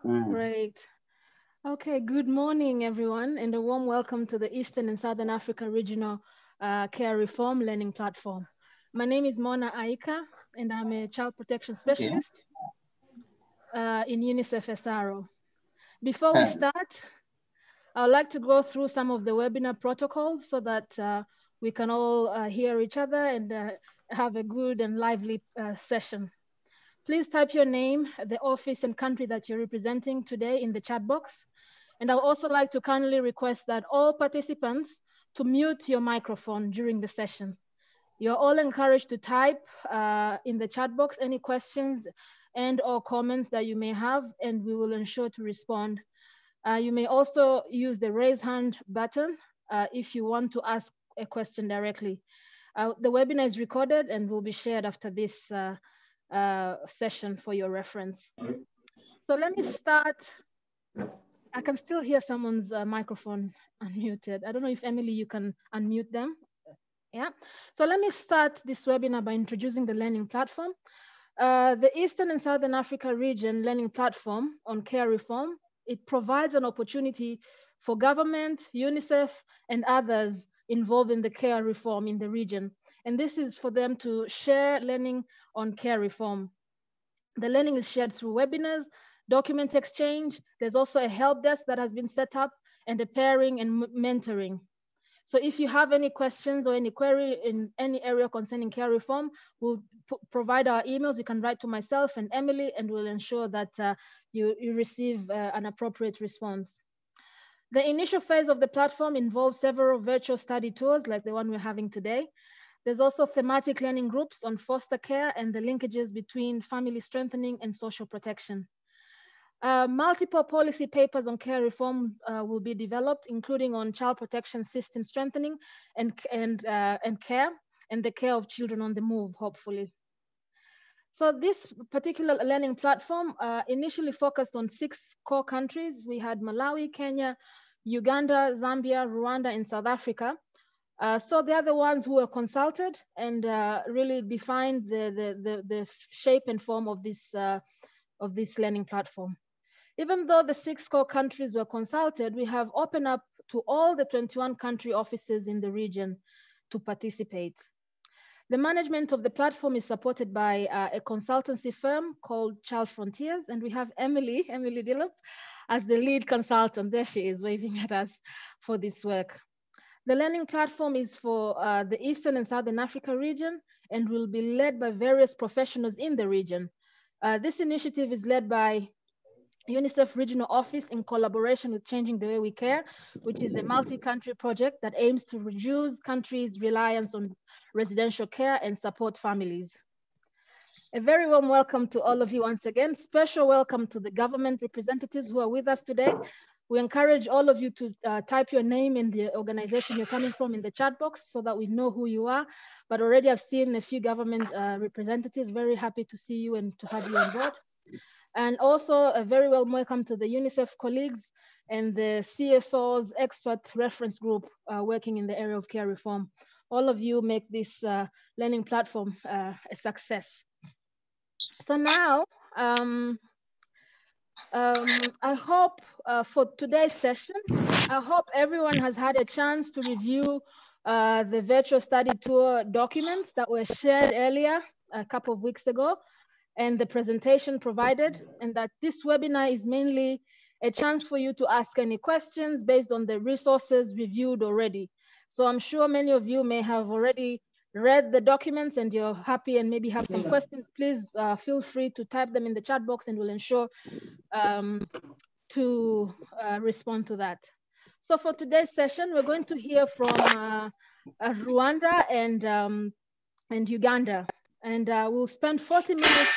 Great. Okay, good morning, everyone, and a warm welcome to the Eastern and Southern Africa Regional Care Reform Learning Platform. My name is Mona Aika, and I'm a child protection specialist in UNICEF SRO. Before we start, I would like to go through some of the webinar protocols so that we can all hear each other and have a good and lively session. Please type your name, the office and country that you're representing today in the chat box. And I would also like to kindly request that all participants to mute your microphone during the session. You're all encouraged to type in the chat box any questions and or comments that you may have, and we will ensure to respond. You may also use the raise hand button if you want to ask a question directly. The webinar is recorded and will be shared after this session for your reference. So let me start. I can still hear someone's microphone unmuted. I don't know if Emily, you can unmute them. Yeah. So let me start this webinar by introducing the learning platform. The Eastern and Southern Africa Region Learning Platform on Care Reform, it provides an opportunity for government, UNICEF, and others involved in the care reform in the region. And this is for them to share learning on care reform. The learning is shared through webinars, document exchange. There's also a help desk that has been set up, and a pairing and mentoring. So if you have any questions or any query in any area concerning care reform, we'll provide our emails. You can write to myself and Emily, and we'll ensure that you receive an appropriate response. The initial phase of the platform involves several virtual study tours like the one we're having today. There's also thematic learning groups on foster care and the linkages between family strengthening and social protection. Multiple policy papers on care reform will be developed, including on child protection system strengthening and care, and the care of children on the move, hopefully. So this particular learning platform initially focused on 6 core countries. We had Malawi, Kenya, Uganda, Zambia, Rwanda, and South Africa. So they are the ones who were consulted and really defined the shape and form of this learning platform. Even though the 6 core countries were consulted, we have opened up to all the 21 country offices in the region to participate. The management of the platform is supported by a consultancy firm called Child Frontiers, and we have Emily Dillop as the lead consultant. There she is waving at us for this work. The learning platform is for the Eastern and Southern Africa region and will be led by various professionals in the region. This initiative is led by UNICEF Regional Office in collaboration with Changing the Way We Care, which is a multi-country project that aims to reduce countries' reliance on residential care and support families. A very warm welcome to all of you once again. Special welcome to the government representatives who are with us today. We encourage all of you to type your name and the organization you're coming from in the chat box so that we know who you are. But already I've seen a few government representatives. Very happy to see you and to have you on board. And also a very warm welcome to the UNICEF colleagues and the CSO's expert reference group working in the area of care reform. All of you make this learning platform a success. So now, I hope for today's session, I hope everyone has had a chance to review the virtual study tour documents that were shared earlier a couple of weeks ago, and the presentation provided, and that this webinar is mainly a chance for you to ask any questions based on the resources reviewed already. So I'm sure many of you may have already read the documents and you're happy and maybe have some questions. Please feel free to type them in the chat box and we'll ensure to respond to that. So for today's session, we're going to hear from Rwanda and Uganda. And we'll spend 40 minutes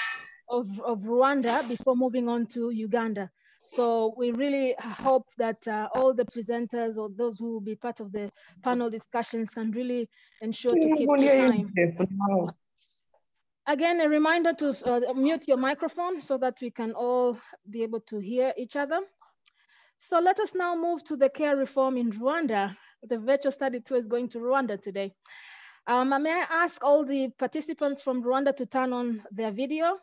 of Rwanda before moving on to Uganda. So we really hope that all the presenters or those who will be part of the panel discussions can really ensure to keep the time. Again, a reminder to mute your microphone so that we can all be able to hear each other. So let us now move to the care reform in Rwanda. The virtual study tour is going to Rwanda today. May I ask all the participants from Rwanda to turn on their video?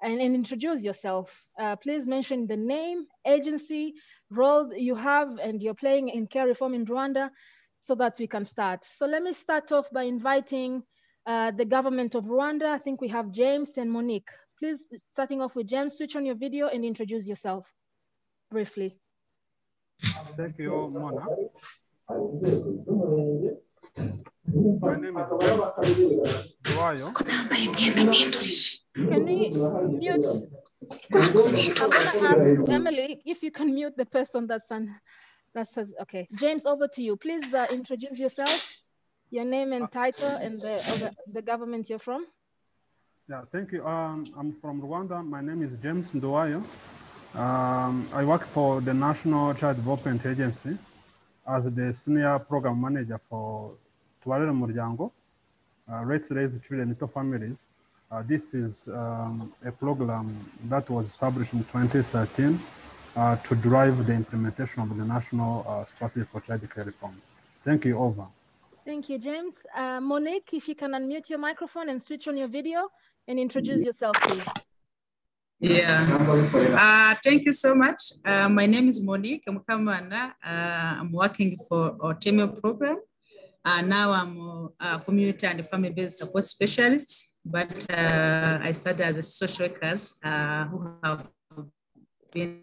and introduce yourself. Please mention the name, agency, role you have, and you're playing in care reform in Rwanda so that we can start. So let me start off by inviting the government of Rwanda. I think we have James and Monique. Please, starting off with James, switch on your video and introduce yourself briefly. Thank you, Mona. My name is James Duayo. Can we mute? I'm gonna ask Emily if you can mute the person that says, okay. James, over to you. Please introduce yourself, your name and title, and the government you're from. Yeah, thank you. I'm from Rwanda. My name is James Duayo. I work for the National Child Development Agency as the Senior Program Manager for Tuwarere Muryango, Let's Raise Children into Families. This is a program that was established in 2013 to drive the implementation of the National Strategy for Child Care Reform. Thank you, over. Thank you, James. Monique, if you can unmute your microphone and switch on your video and introduce yourself, please. Yeah, thank you so much. My name is Monique Mukamana. I'm working for our TMO program. Now I'm a community and family-based support specialist, but I started as a social worker who have been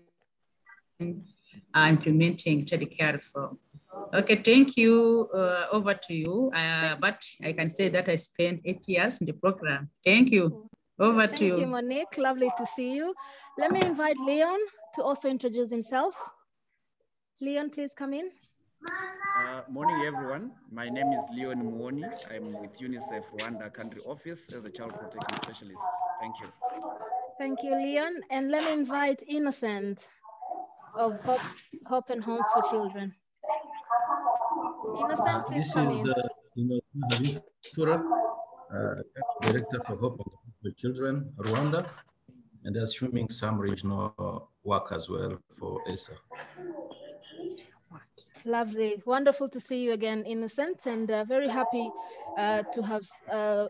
implementing child care reform. Okay, thank you. Over to you. But I can say that I spent 8 years in the program. Thank you. Over to you. Thank you, Monique. Lovely to see you. Let me invite Leon to also introduce himself. Leon, please come in. Morning, everyone. My name is Leon Muani. I'm with UNICEF Rwanda Country Office as a child protection specialist. Thank you. Thank you, Leon. And let me invite Innocent of Hope and Homes for Children. Innocent, please come in. This is Director for Hope and Homes for Children, Rwanda, and assuming some regional work as well for ESA. Lovely. Wonderful to see you again, Innocent, and very happy to have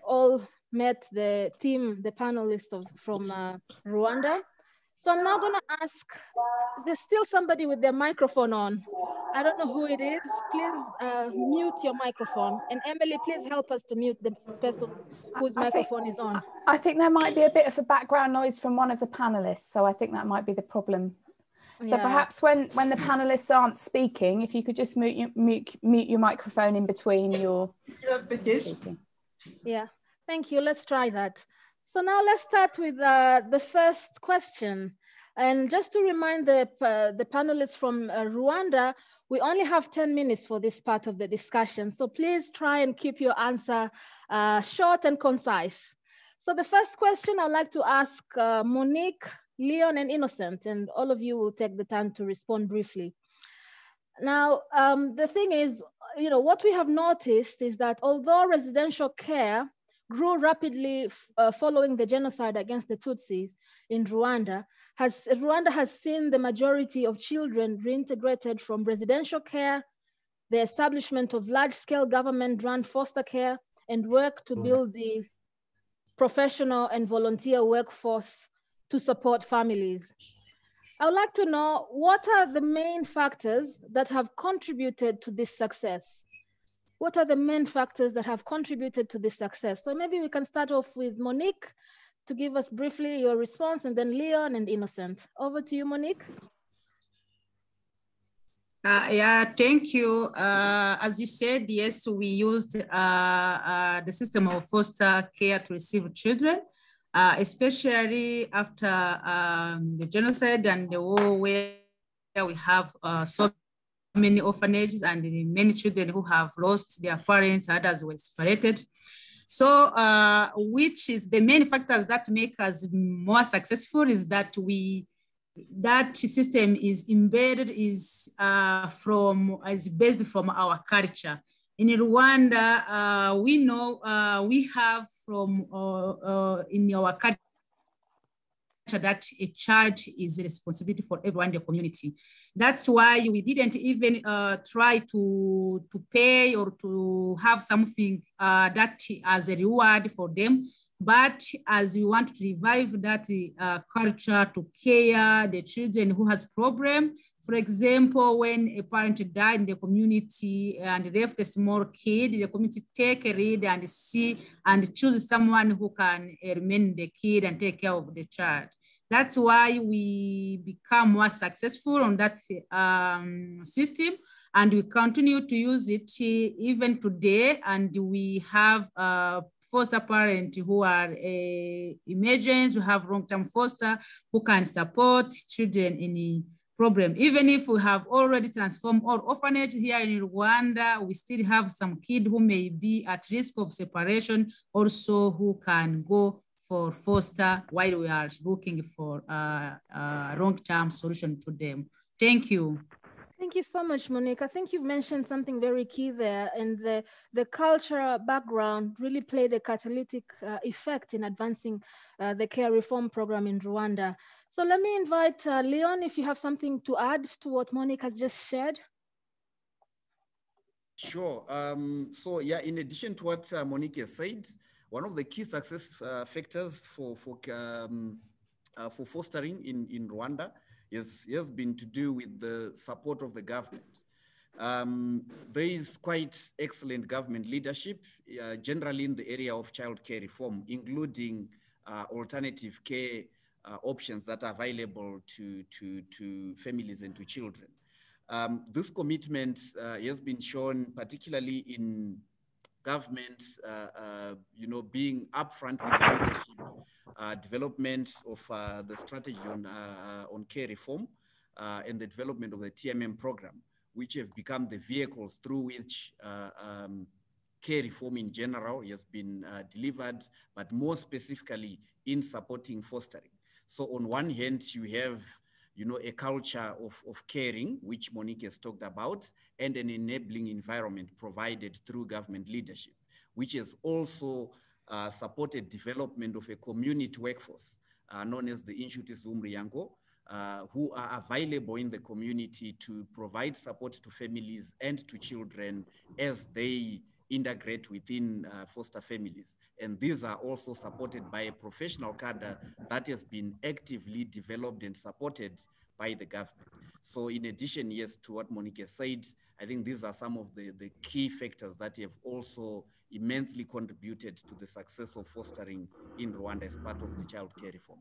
all met the team, the panelists from Rwanda. So I'm now going to ask, there's still somebody with their microphone on. I don't know who it is. Please mute your microphone. And Emily, please help us to mute the person whose microphone is on. I think there might be a bit of a background noise from one of the panelists, so I think that might be the problem. So perhaps when the panelists aren't speaking, if you could just mute your microphone in between your speaking. Yeah, thank you. Let's try that. So now let's start with the first question. And just to remind the panelists from Rwanda, we only have 10 minutes for this part of the discussion. So please try and keep your answer short and concise. So the first question I'd like to ask Monique, Leon, and Innocent, and all of you will take the time to respond briefly. Now, the thing is, what we have noticed is that although residential care grew rapidly following the genocide against the Tutsis in Rwanda, Rwanda has seen the majority of children reintegrated from residential care, the establishment of large-scale government-run foster care, and work to build the professional and volunteer workforce to support families. I would like to know, what are the main factors that have contributed to this success? What are the main factors that have contributed to this success? So maybe we can start off with Monique to give us briefly your response, and then Leon and Innocent. Over to you, Monique. Yeah, thank you. As you said, yes, we used the system of foster care to receive children, especially after the genocide and the war, where we have so many orphanages and many children who have lost their parents, others were separated. So, which is the main factors that make us more successful is that that system is embedded, is based from our culture. In Rwanda, we know we have from in our culture that a child is a responsibility for everyone in the community. That's why we didn't even try to pay or to have something that as a reward for them, But as we want to revive that culture to care the children who has problem, for example, when a parent died in the community and left a small kid, the community take a lead and see and choose someone who can remain the kid and take care of the child. That's why we become more successful on that system, and we continue to use it even today. And we have foster parents who are emergents, we have long-term foster who can support children in problem. Even if we have already transformed all orphanage here in Rwanda, we still have some kids who may be at risk of separation also who can go for foster while we are looking for a long-term solution to them. Thank you. Thank you so much, Monique. I think you've mentioned something very key there, and the cultural background really played a catalytic effect in advancing the care reform program in Rwanda. So let me invite Leon, if you have something to add to what Monique has just shared. Sure. So yeah, in addition to what Monique has said, one of the key success factors for fostering in Rwanda has been to do with the support of the government. There is quite excellent government leadership, generally in the area of child care reform, including alternative care options that are available to families and to children. This commitment has been shown particularly in government, being upfront with the leadership, development of the strategy on care reform, and the development of the TMM program, which have become the vehicles through which care reform in general has been delivered, but more specifically in supporting fostering. So on one hand, you have a culture of caring, which Monique has talked about, and an enabling environment provided through government leadership, which has also supported development of a community workforce known as the Inshuti Zumriyango, who are available in the community to provide support to families and to children as they integrate within foster families. And these are also supported by a professional cadre that has been actively developed and supported by the government. So in addition, yes, to what Monique said, I think these are some of the key factors that have also immensely contributed to the success of fostering in Rwanda as part of the child care reform.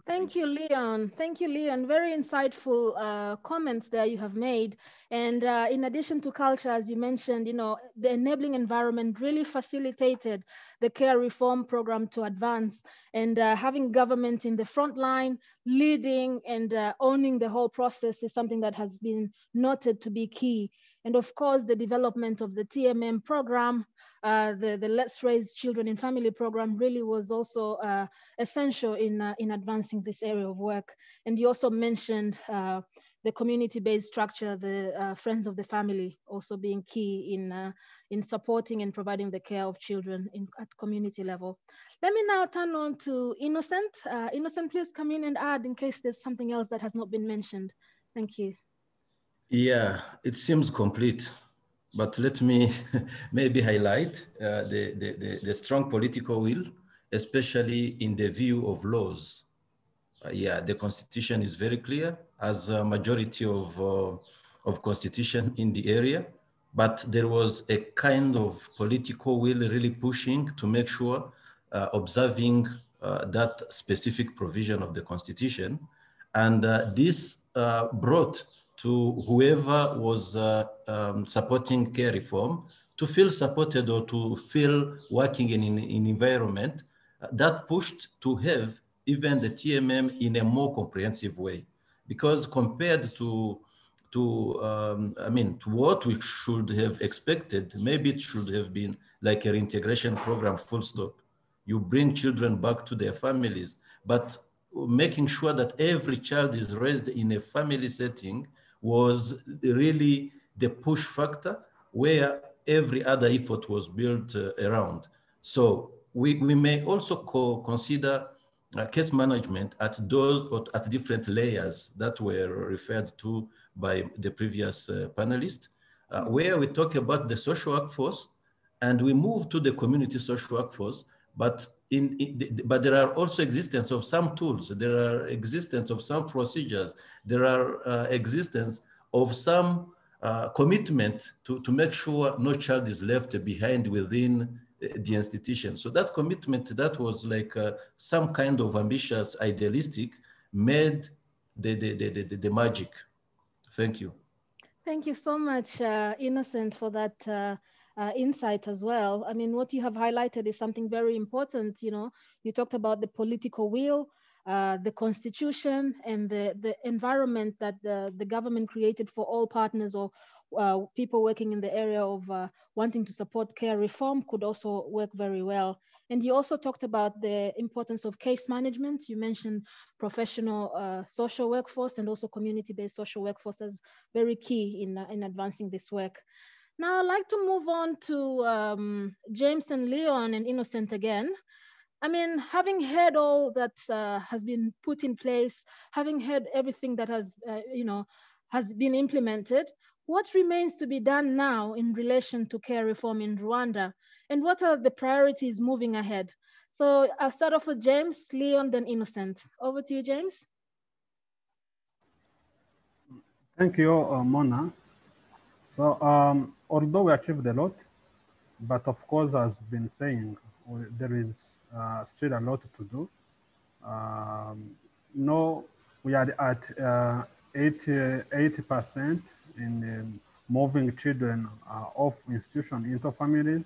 Thank you, Leon. Thank you, Leon. Very insightful comments there you have made. And in addition to culture, as you mentioned, the enabling environment really facilitated the care reform program to advance. And having government in the front line, leading and owning the whole process is something that has been noted to be key. And of course, the development of the TMM program, the Let's Raise Children in Family program really was also essential in advancing this area of work. And you also mentioned the community-based structure, the Friends of the Family also being key in supporting and providing the care of children at community level. Let me now turn on to Innocent. Innocent, please come in and add in case there's something else that has not been mentioned. Thank you. Yeah, it seems complete. But let me maybe highlight the strong political will, especially in the view of laws. The constitution is very clear as a majority of constitution in the area, but there was a kind of political will really pushing to make sure observing that specific provision of the constitution. And this brought to whoever was supporting care reform to feel supported or to feel working in an environment that pushed to have even the TMM in a more comprehensive way. Because compared to what we should have expected, maybe it should have been like a reintegration program, full stop. You bring children back to their families, but making sure that every child is raised in a family setting was really the push factor where every other effort was built around. So we may also consider case management at those or at different layers that were referred to by the previous panelist, where we talk about the social workforce and we move to the community social workforce, But but there are also existence of some tools. There are existence of some procedures. There are existence of some commitment to make sure no child is left behind within the institution. So that commitment, that was like some kind of ambitious, idealistic, made the magic. Thank you. Thank you so much, Innocent, for that insight as well. I mean, what you have highlighted is something very important. You know, you talked about the political will, the constitution, and the environment that the government created for all partners or people working in the area of wanting to support care reform could also work very well. And you also talked about the importance of case management. You mentioned professional social workforce and also community-based social workforce as very key in advancing this work. Now, I'd like to move on to James and Leon and Innocent again. I mean, having heard all that has been put in place, having heard everything that has, has been implemented, what remains to be done now in relation to care reform in Rwanda? And what are the priorities moving ahead? So I'll start off with James, Leon, then Innocent. Over to you, James. Thank you, Mona. So although we achieved a lot, but of course, as been saying, there is still a lot to do. No, we are at 80% in moving children off institution into families.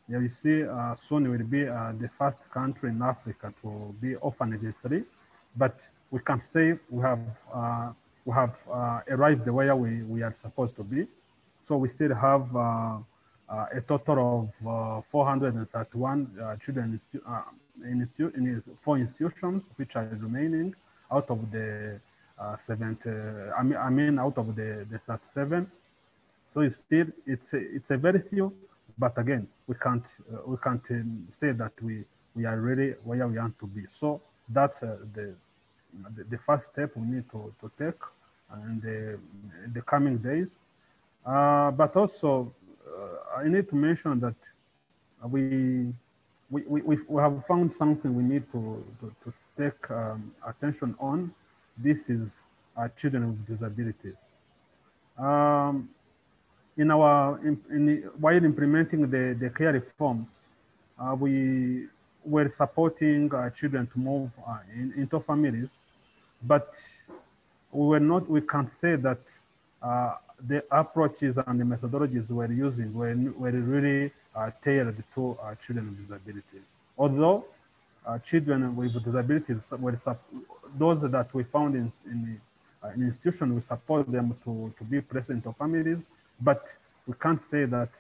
Yeah, you see, soon will be the first country in Africa to be orphanage free, but we can say we have arrived where we are supposed to be. So we still have a total of 431 children in 4 institutions, which are remaining out of the 70. I mean, out of the 37. So it's still it's a very few, but again, we can't say that we are really where we want to be. So that's the first step we need to take in the coming days. But also, I need to mention that we have found something we need to take attention on. This is children with disabilities. While implementing the care reform, we were supporting children to move into families, but we can't say that the approaches and the methodologies we're using were really tailored to children with disabilities. Although children with disabilities were those that we found in institutions, we support them to be present in families, but we can't say that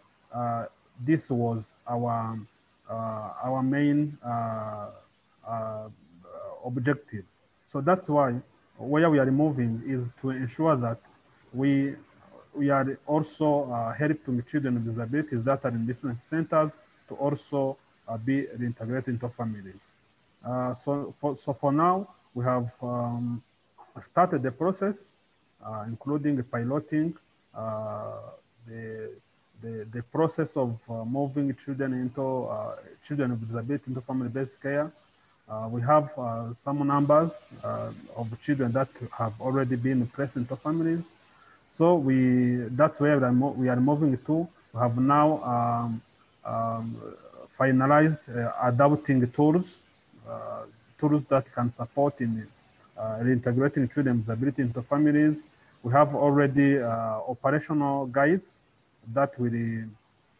this was our main objective. So that's why where we are moving is to ensure that we are also helping children with disabilities that are in different centers to also be reintegrated into families. So for now, we have started the process, including piloting the process of moving children into children with disability into family-based care. We have some numbers of children that have already been placed into families. So that's where we are moving to. We have now finalized adopting tools that can support in reintegrating children with disability into families. We have already operational guides that will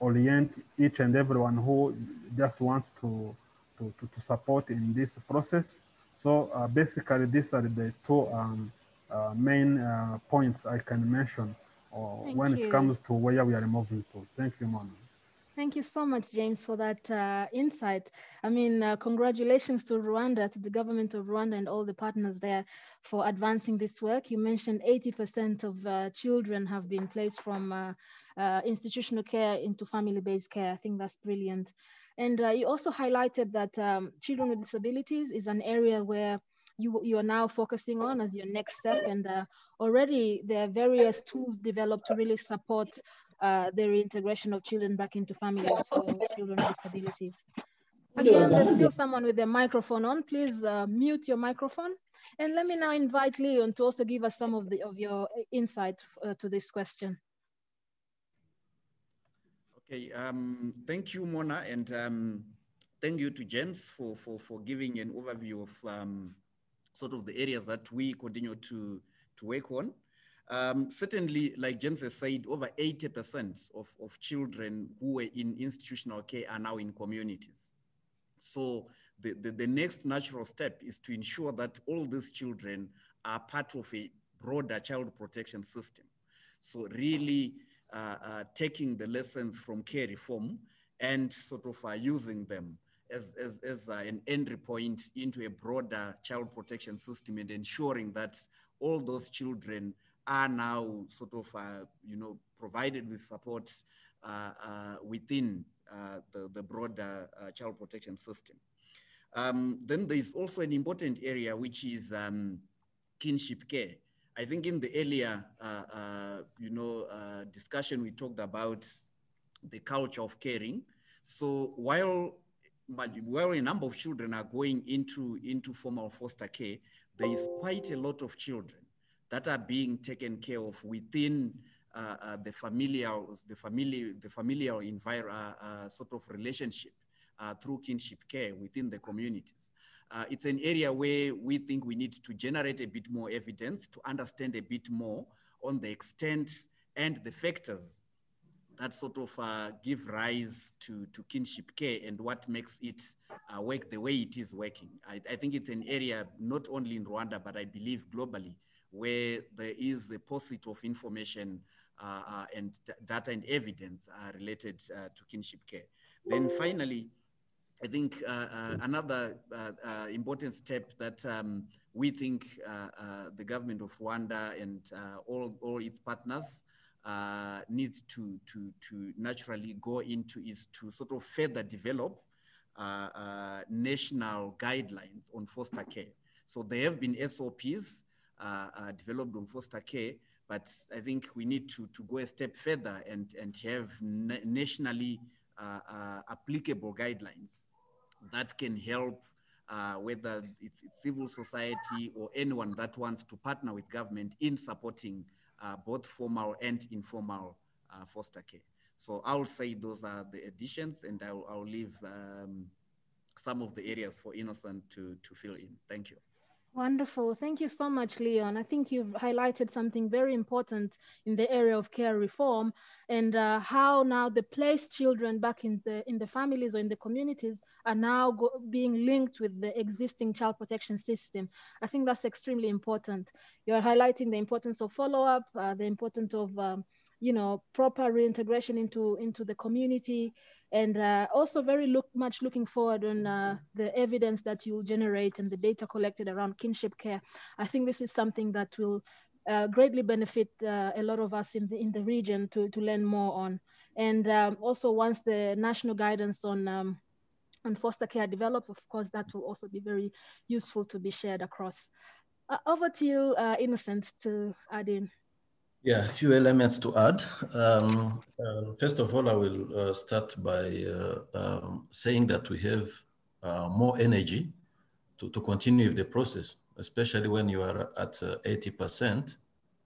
orient each and everyone who just wants to support in this process. So basically, these are the two main points I can mention when it comes to where we are moving to. Thank you, Mona. Thank you so much, James, for that insight. I mean, congratulations to Rwanda, to the government of Rwanda and all the partners there for advancing this work. You mentioned 80% of children have been placed from institutional care into family-based care. I think that's brilliant. And you also highlighted that children with disabilities is an area where you are now focusing on as your next step. And already there are various tools developed to really support the reintegration of children back into families for children with disabilities. Again, there's still someone with their microphone on. Please mute your microphone. And let me now invite Leon to also give us some of your insight to this question. Okay, thank you, Mona, and thank you to James for giving an overview of sort of the areas that we continue to work on. Certainly, like James has said, over 80% of children who were in institutional care are now in communities. So the next natural step is to ensure that all these children are part of a broader child protection system. So really taking the lessons from care reform and sort of using them as an entry point into a broader child protection system, and ensuring that all those children are now sort of, provided with support within the broader child protection system. Then there is also an important area, which is kinship care. I think in the earlier, discussion, we talked about the culture of caring. So while a number of children are going into formal foster care, there is quite a lot of children that are being taken care of within the familial sort of relationship through kinship care within the communities. It's an area where we think we need to generate a bit more evidence to understand a bit more on the extent and the factors that sort of give rise to kinship care and what makes it work the way it is working. I think it's an area not only in Rwanda, but I believe globally, where there is a deposit of information and data and evidence related to kinship care. Then finally, I think another important step that we think the government of Rwanda and all its partners needs to naturally go into is to sort of further develop national guidelines on foster care. So there have been SOPs developed on foster care, but I think we need to go a step further and have nationally applicable guidelines that can help whether it's civil society or anyone that wants to partner with government in supporting both formal and informal foster care. So I'll say those are the additions, and I'll leave some of the areas for Innocent to fill in. Thank you. Wonderful. Thank you so much, Leon. I think you've highlighted something very important in the area of care reform, and how now the placed children back in the families or in the communities are now being linked with the existing child protection system. I think that's extremely important. You're highlighting the importance of follow-up, the importance of proper reintegration into the community, and also very much looking forward on the evidence that you'll generate and the data collected around kinship care. I think this is something that will greatly benefit a lot of us in the region to learn more on. And also, once the national guidance on foster care develop, of course, that will also be very useful to be shared across. Over to you, Innocent, to add in. Yeah, a few elements to add. First of all, I will start by saying that we have more energy to continue with the process, especially when you are at 80%.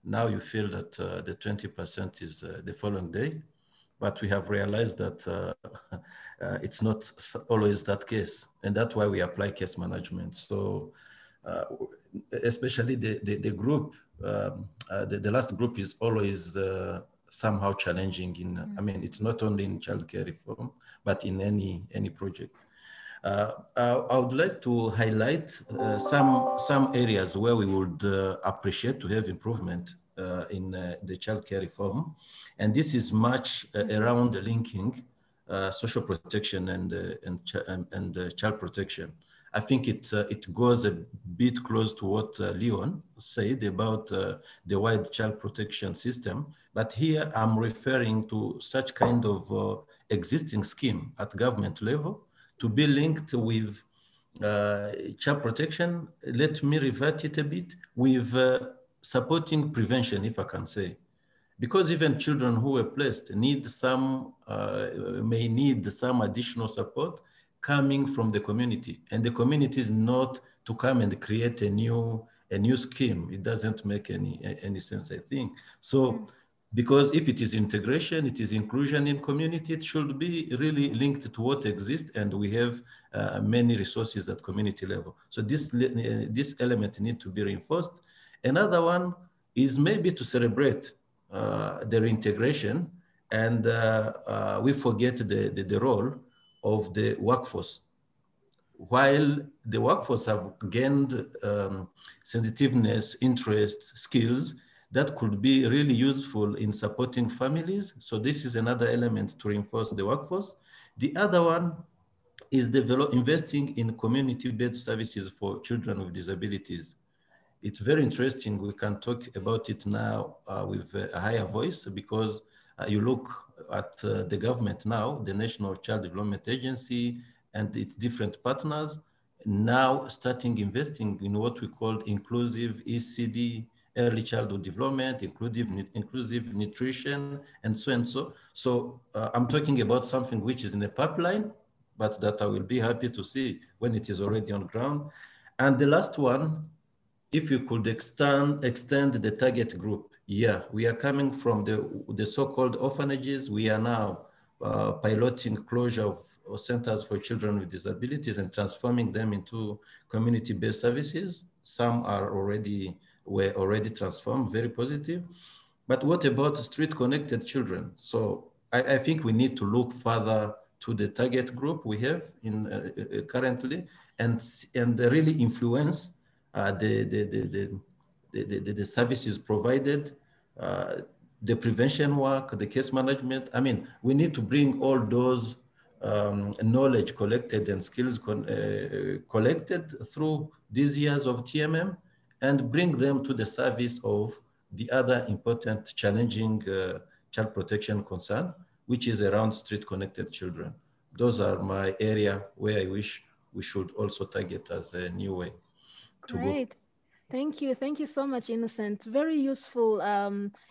Now you feel that the 20% is the following day, but we have realized that it's not always that case, and that's why we apply case management. So especially the group, the last group is always somehow challenging in, I mean, it's not only in childcare reform, but in any project. I would like to highlight some areas where we would appreciate to have improvement in the childcare reform. And this is much around the linking social protection and child protection. I think it goes a bit close to what Leon said about the wide child protection system. But here I'm referring to such kind of existing scheme at government level to be linked with child protection. Let me revert it a bit with supporting prevention, if I can say. Because even children who were placed may need some additional support coming from the community, and the community is not to come and create a new scheme. It doesn't make any sense, I think. So, because if it is integration, it is inclusion in community, it should be really linked to what exists, and we have many resources at community level. So this element needs to be reinforced. Another one is maybe to celebrate their integration, and we forget the role of the workforce. While the workforce have gained sensitiveness, interest, skills that could be really useful in supporting families. So this is another element to reinforce the workforce. The other one is investing in community-based services for children with disabilities. It's very interesting. We can talk about it now with a higher voice, because you look at the government now, the National Child Development Agency and its different partners, now starting investing in what we call inclusive ECD, early childhood development, inclusive nutrition, and so and so. So I'm talking about something which is in a pipeline, but that I will be happy to see when it is already on ground. And the last one, if you could extend the target group. Yeah, we are coming from the so-called orphanages. We are now piloting closure of centers for children with disabilities and transforming them into community-based services. Some were already transformed, very positive. But what about street-connected children? So I think we need to look further to the target group we have in currently, and really influence the services provided, the prevention work, the case management. I mean, we need to bring all those knowledge collected and skills collected through these years of TMM and bring them to the service of the other important challenging child protection concern, which is around street-connected children. Those are my area where I wish we should also target as a new way. Great. Thank you. Thank you so much, Innocent. Very useful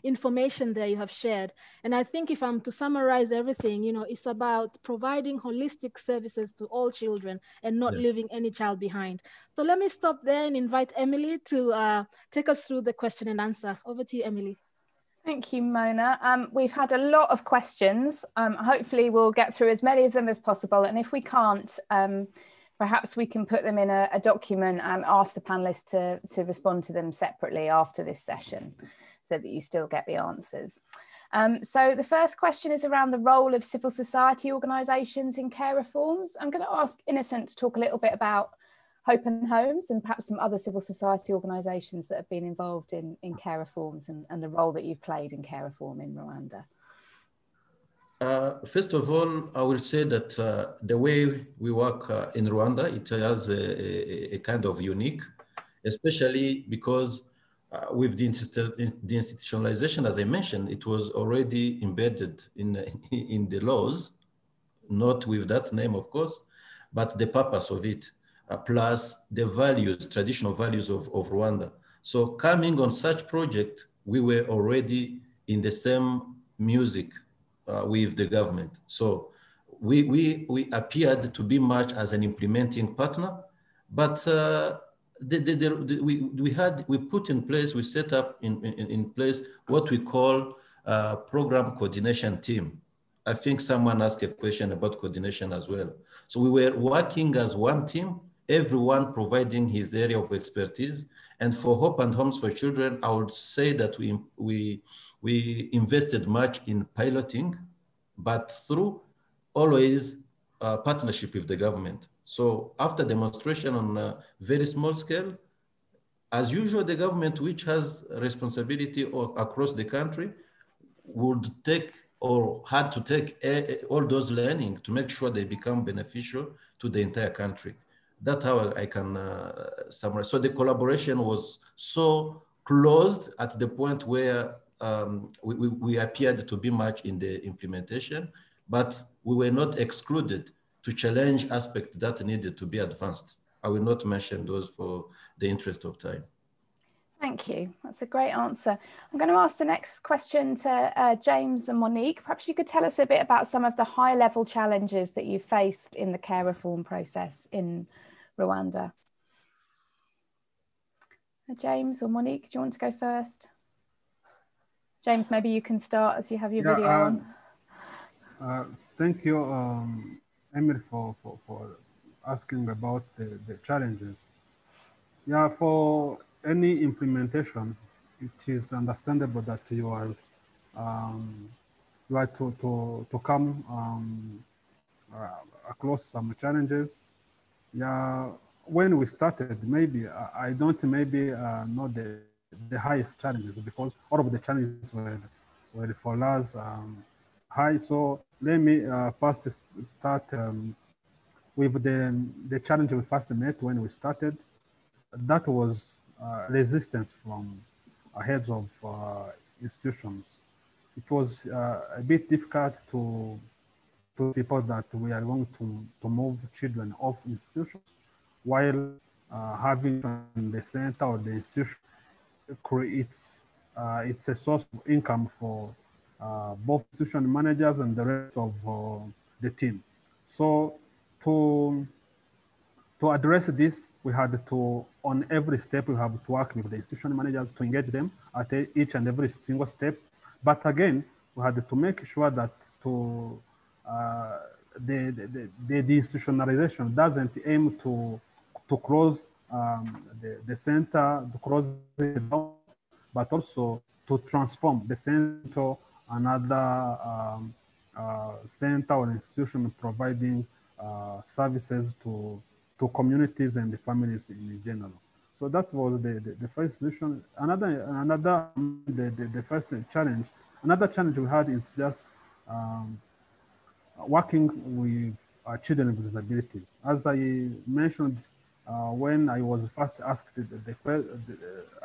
information there you have shared. And I think if I'm to summarize everything, it's about providing holistic services to all children and not leaving any child behind. So let me stop there and invite Emily to take us through the question and answer. Over to you, Emily. Thank you, Mona. We've had a lot of questions. Hopefully we'll get through as many of them as possible. And if we can't, perhaps we can put them in a document and ask the panelists to respond to them separately after this session so that you still get the answers. So the first question is around the role of civil society organisations in care reforms. I'm going to ask Innocent to talk a little bit about Hope and Homes and perhaps some other civil society organisations that have been involved in care reforms and the role that you've played in care reform in Rwanda. First of all, I will say that the way we work in Rwanda, it has a kind of unique, especially because with the institutionalization, as I mentioned, it was already embedded in the laws, not with that name, of course, but the purpose of it, plus the values, traditional values of Rwanda. So coming on such project, we were already in the same music with the government. So we appeared to be much as an implementing partner, but we put in place, we set up in place what we call program coordination team. I think someone asked a question about coordination as well. So we were working as one team, everyone providing his area of expertise. And for Hope and Homes for Children, I would say that we invested much in piloting, but through always partnership with the government. So after demonstration on a very small scale, as usual, the government, which has responsibility across the country, would take or had to take all those learning to make sure they become beneficial to the entire country. That's how I can summarize. So the collaboration was so closed at the point where we appeared to be much in the implementation, but we were not excluded to challenge aspects that needed to be advanced. I will not mention those for the interest of time. Thank you. That's a great answer. I'm going to ask the next question to James and Monique. Perhaps you could tell us a bit about some of the high-level challenges that you faced in the care reform process in Rwanda. James or Monique, do you want to go first? James, maybe you can start as you have your video on. Thank you, Emily, for asking about the challenges. Yeah, for any implementation, it is understandable that you are to come across some challenges. Yeah, when we started, maybe I don't maybe know the highest challenges, because all of the challenges were for us high. So let me first start with the challenge we first met when we started. That was resistance from heads of institutions. It was a bit difficult to people that we are going to move children off institutions, while having in the center or the institution creates it's a source of income for both institution managers and the rest of the team. So to address this, we had to, on every step, we have to work with the institution managers to engage them at each and every single step. But again, we had to make sure that the institutionalization doesn't aim to close the center, to close it down, but also to transform the center another center or institution providing services to communities and the families in general. So that was the first solution. The first challenge. Another challenge we had is just working with children with disabilities. As I mentioned, when I was first asked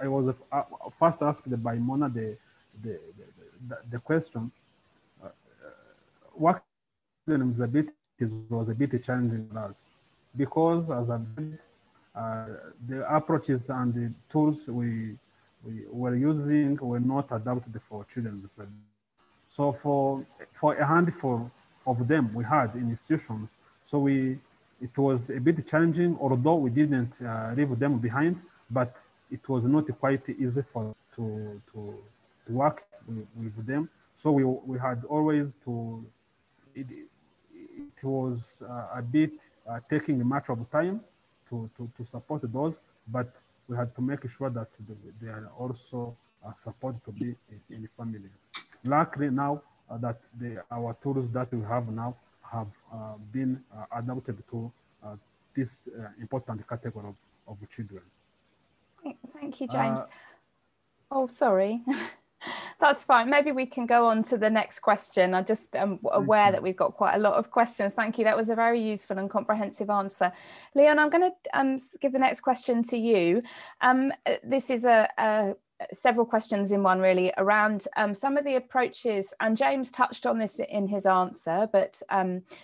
I was first asked by Mona the question, working with disabilities was a bit challenging for us, because as I said, the approaches and the tools we were using were not adapted for children with disabilities. So for a handful of them we had in institutions, so it was a bit challenging, although we didn't leave them behind, but it was not quite easy for to work with them. So we had always to, it was a bit taking much of time to support those, but we had to make sure that they are also supported to be in the family. Luckily now that our tools that we have now have been adapted to this important category of children. Thank you, James. Oh, sorry. That's fine. Maybe we can go on to the next question. I just am aware that we've got quite a lot of questions. Thank you. That was a very useful and comprehensive answer. Leon, I'm going to give the next question to you. This is several questions in one, really, around some of the approaches, and James touched on this in his answer, but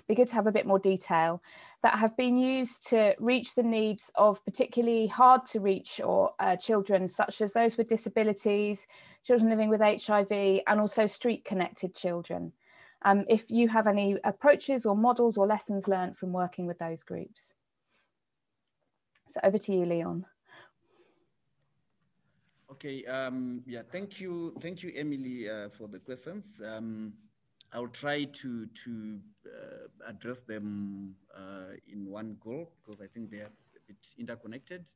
be good to have a bit more detail, that have been used to reach the needs of particularly hard to reach or children, such as those with disabilities, children living with HIV, and also street connected children. If you have any approaches or models or lessons learned from working with those groups. So over to you, Leon. Okay, yeah, thank you, Emily, for the questions. I'll try to address them in one go, because I think they are a bit interconnected.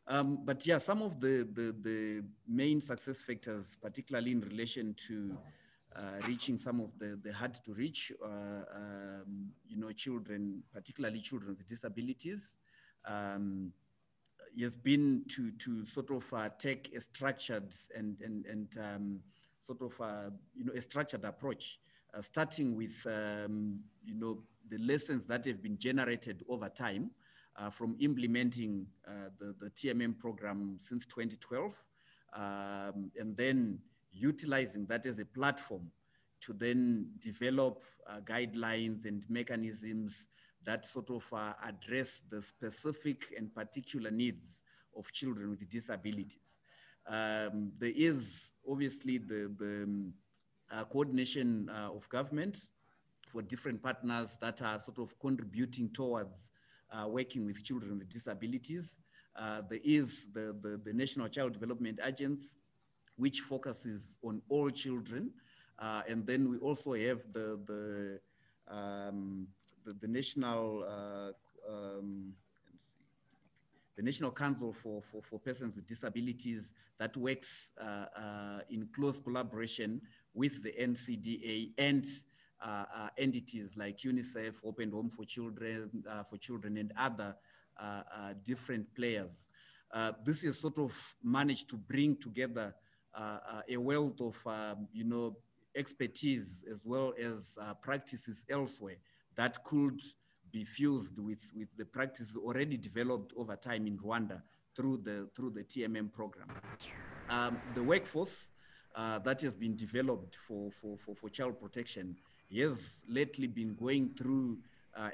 But yeah, some of the main success factors, particularly in relation to reaching some of the hard to reach, children, particularly children with disabilities, has been to sort of take a structured and sort of a structured approach, starting with the lessons that have been generated over time from implementing the TMM program since 2012, and then utilizing that as a platform to then develop guidelines and mechanisms that sort of address the specific and particular needs of children with disabilities. There is obviously the coordination of government for different partners that are sort of contributing towards working with children with disabilities. There is the National Child Development Agency, which focuses on all children. And then we also have the national the National Council for Persons with Disabilities that works in close collaboration with the NCDA and entities like UNICEF, Open Home for Children, and other different players. This is sort of managed to bring together a wealth of expertise as well as practices elsewhere that could be fused with the practices already developed over time in Rwanda through the TMM program. The workforce that has been developed for child protection has lately been going through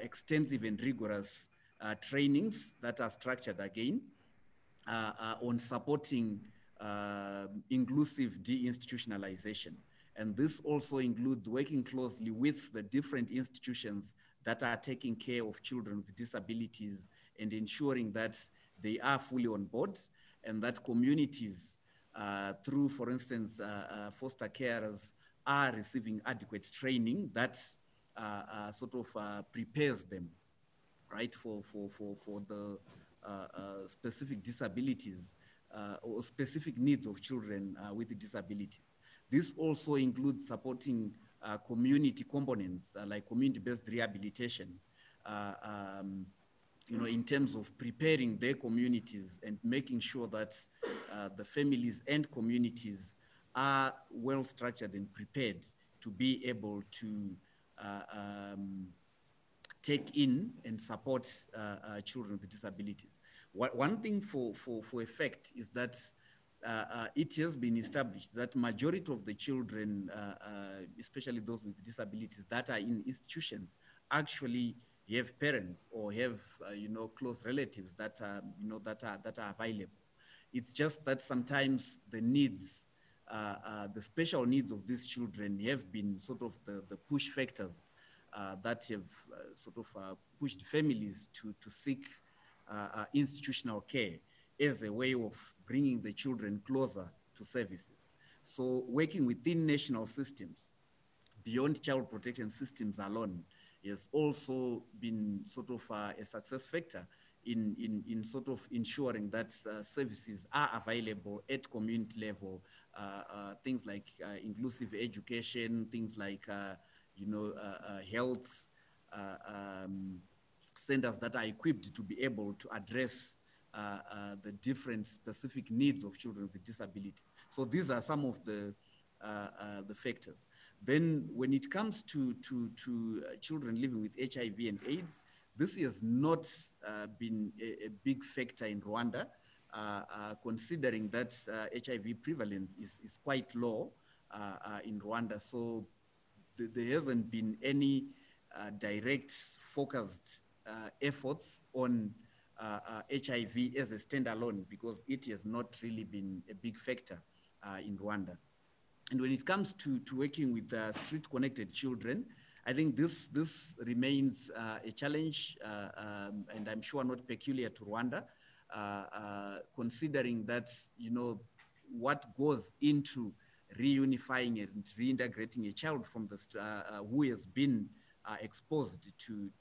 extensive and rigorous trainings that are structured again on supporting inclusive deinstitutionalization. And this also includes working closely with the different institutions that are taking care of children with disabilities and ensuring that they are fully on board and that communities through, for instance, foster carers are receiving adequate training that sort of prepares them, right, for the specific disabilities or specific needs of children with disabilities. This also includes supporting community components like community-based rehabilitation, in terms of preparing their communities and making sure that the families and communities are well structured and prepared to be able to take in and support children with disabilities. One thing for effect is that it has been established that majority of the children, especially those with disabilities that are in institutions, actually have parents or have close relatives that are that are available. It's just that sometimes the needs, the special needs of these children have been sort of the push factors that have sort of pushed families to seek institutional care as a way of bringing the children closer to services. So working within national systems, beyond child protection systems alone, has also been sort of a success factor in sort of ensuring that services are available at community level, things like inclusive education, things like health centers that are equipped to be able to address the different specific needs of children with disabilities. So these are some of the factors. Then when it comes to children living with HIV and AIDS, this has not been a big factor in Rwanda, considering that HIV prevalence is quite low in Rwanda. So there hasn't been any direct focused efforts on HIV as a standalone because it has not really been a big factor in Rwanda. And when it comes to working with street-connected children, I think this remains a challenge, and I'm sure not peculiar to Rwanda, considering that what goes into reunifying and reintegrating a child from the who has been exposed to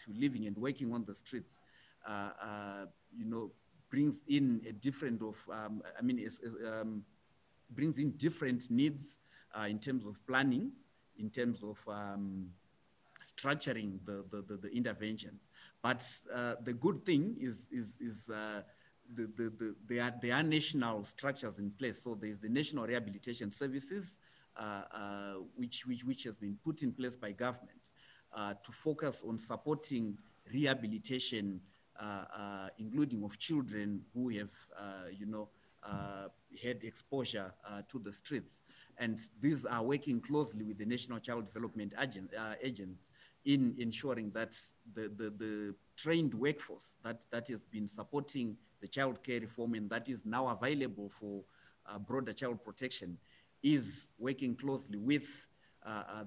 living and working on the streets, brings in a different of brings in different needs in terms of planning, in terms of structuring the interventions. But the good thing is there are national structures in place. So there's the National Rehabilitation Services, which has been put in place by government to focus on supporting rehabilitation, including of children who have, had exposure to the streets. And these are working closely with the National Child Development agents in ensuring that the trained workforce that has been supporting the child care reform and that is now available for broader child protection is working closely with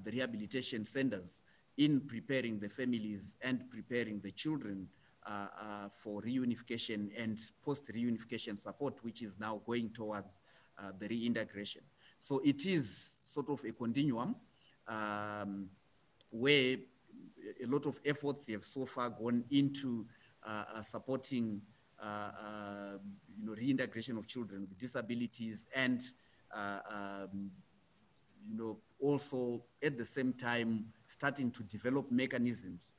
the rehabilitation centers in preparing the families and preparing the children for reunification and post-reunification support, which is now going towards the reintegration. So it is sort of a continuum where a lot of efforts have so far gone into supporting reintegration of children with disabilities and also at the same time starting to develop mechanisms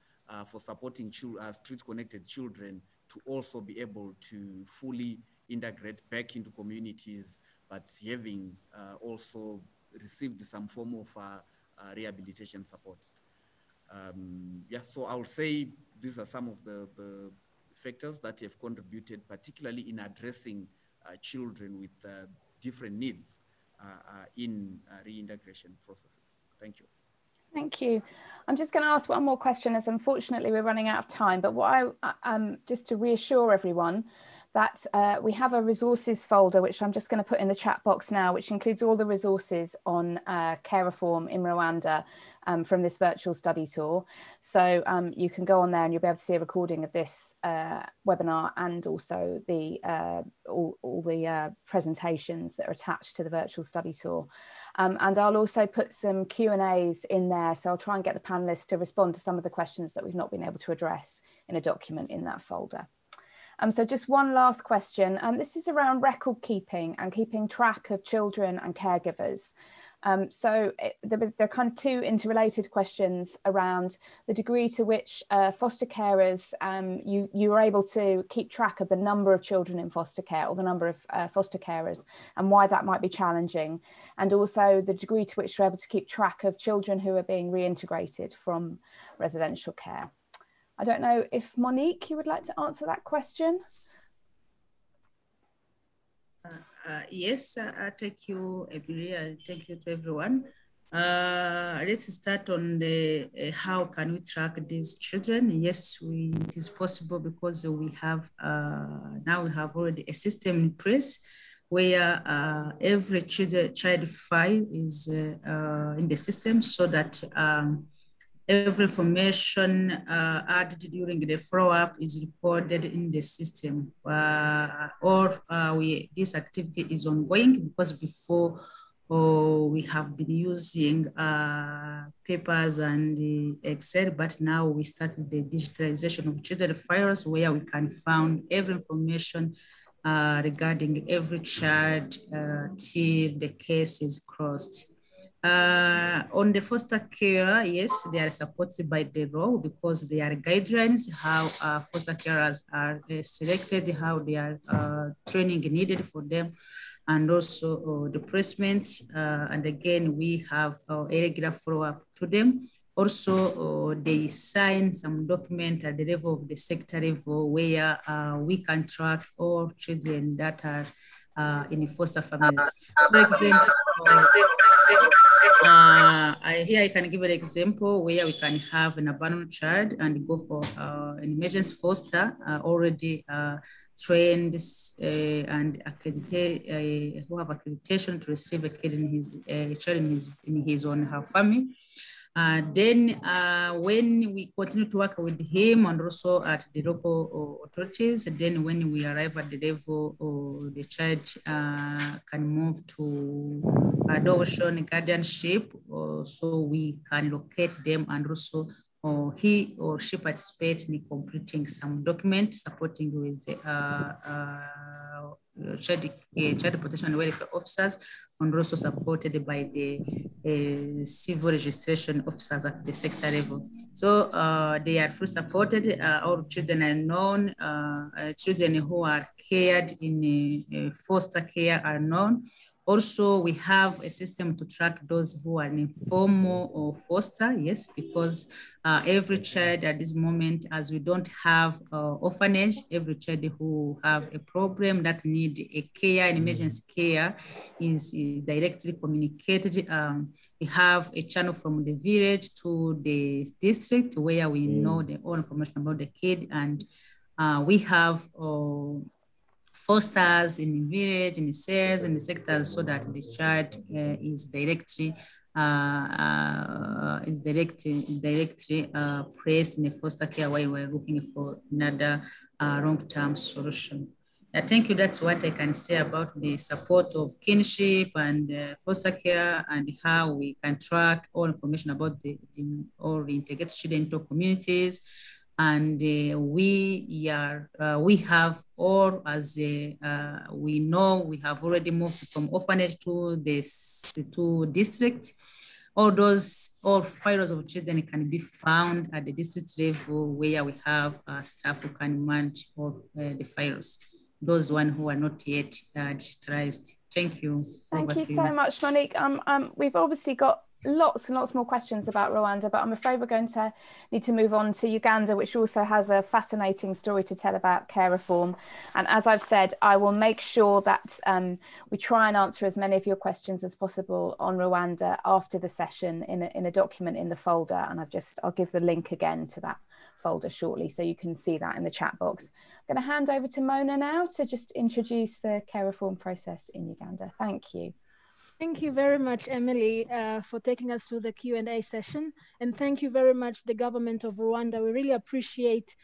for supporting street-connected children to also be able to fully integrate back into communities, but having also received some form of rehabilitation support. Yeah, so I would say these are some of the factors that have contributed, particularly in addressing children with different needs in reintegration processes. Thank you. Thank you. I'm just going to ask one more question, as unfortunately we're running out of time, but what just to reassure everyone that we have a resources folder, which I'm just going to put in the chat box now, which includes all the resources on care reform in Rwanda from this virtual study tour. So you can go on there and you'll be able to see a recording of this webinar and also the all the presentations that are attached to the virtual study tour. And I'll also put some Q&As in there. So I'll try and get the panelists to respond to some of the questions that we've not been able to address in a document in that folder. So just one last question. This is around record keeping and keeping track of children and caregivers. There are kind of two interrelated questions around the degree to which foster carers, you are able to keep track of the number of children in foster care or the number of foster carers and why that might be challenging. And also the degree to which you're able to keep track of children who are being reintegrated from residential care. I don't know if Monique, you would like to answer that question? Yes, thank you, Emilia. Thank you to everyone. Let's start on the how can we track these children? Yes, it is possible because we have now we have already a system in place where every child file is in the system so that every information added during the follow-up is recorded in the system, this activity is ongoing because before we have been using papers and Excel, but now we started the digitalization of children files where we can find every information regarding every child till the case is closed. On the foster care, yes, they are supported by the law because there are guidelines how foster carers are selected, how they are training needed for them, and also the placement. And again, we have a regular follow-up to them. Also, they sign some document at the level of the sector level where we can track all children that are in foster families. For example, here I can give an example where we can have an abandoned child and go for an emergency foster already trained and accredited, who have accreditation to receive a kid in his child in his own family. Then when we continue to work with him and also at the local authorities, then when we arrive at the level the child can move to adoption, guardianship, so we can locate them and also he or she participate in completing some documents supporting with child protection and welfare officers, and also supported by the civil registration officers at the sector level. So they are fully supported. All children are known. Children who are cared in foster care are known. Also, we have a system to track those who are in informal or foster, yes, because every child at this moment, as we don't have orphanage, every child who have a problem that need a care, an emergency care, is directly communicated. We have a channel from the village to the district where we know all information about the kid, and we have fosters in the village, in the cells, in the sectors, so that the child is directly placed in a foster care while we're looking for another long-term solution. Thank you. That's what I can say about the support of kinship and foster care, and how we can track all information about all the integrated children into communities. And we have all, as we know, we have already moved from orphanage to district. All files of children can be found at the district level, where we have staff who can manage all the files, those ones who are not yet digitalized. Thank you. Thank you so much, Monique. We've obviously got lots and lots more questions about Rwanda, but I'm afraid we're going to need to move on to Uganda, which also has a fascinating story to tell about care reform. And as I've said, I will make sure that we try and answer as many of your questions as possible on Rwanda after the session in a document in the folder. And I'll give the link again to that folder shortly, so you can see that in the chat box. I'm going to hand over to Mona now to just introduce the care reform process in Uganda. Thank you. Thank you very much, Emily, for taking us through the Q&A session. And thank you very much, the government of Rwanda. We really appreciate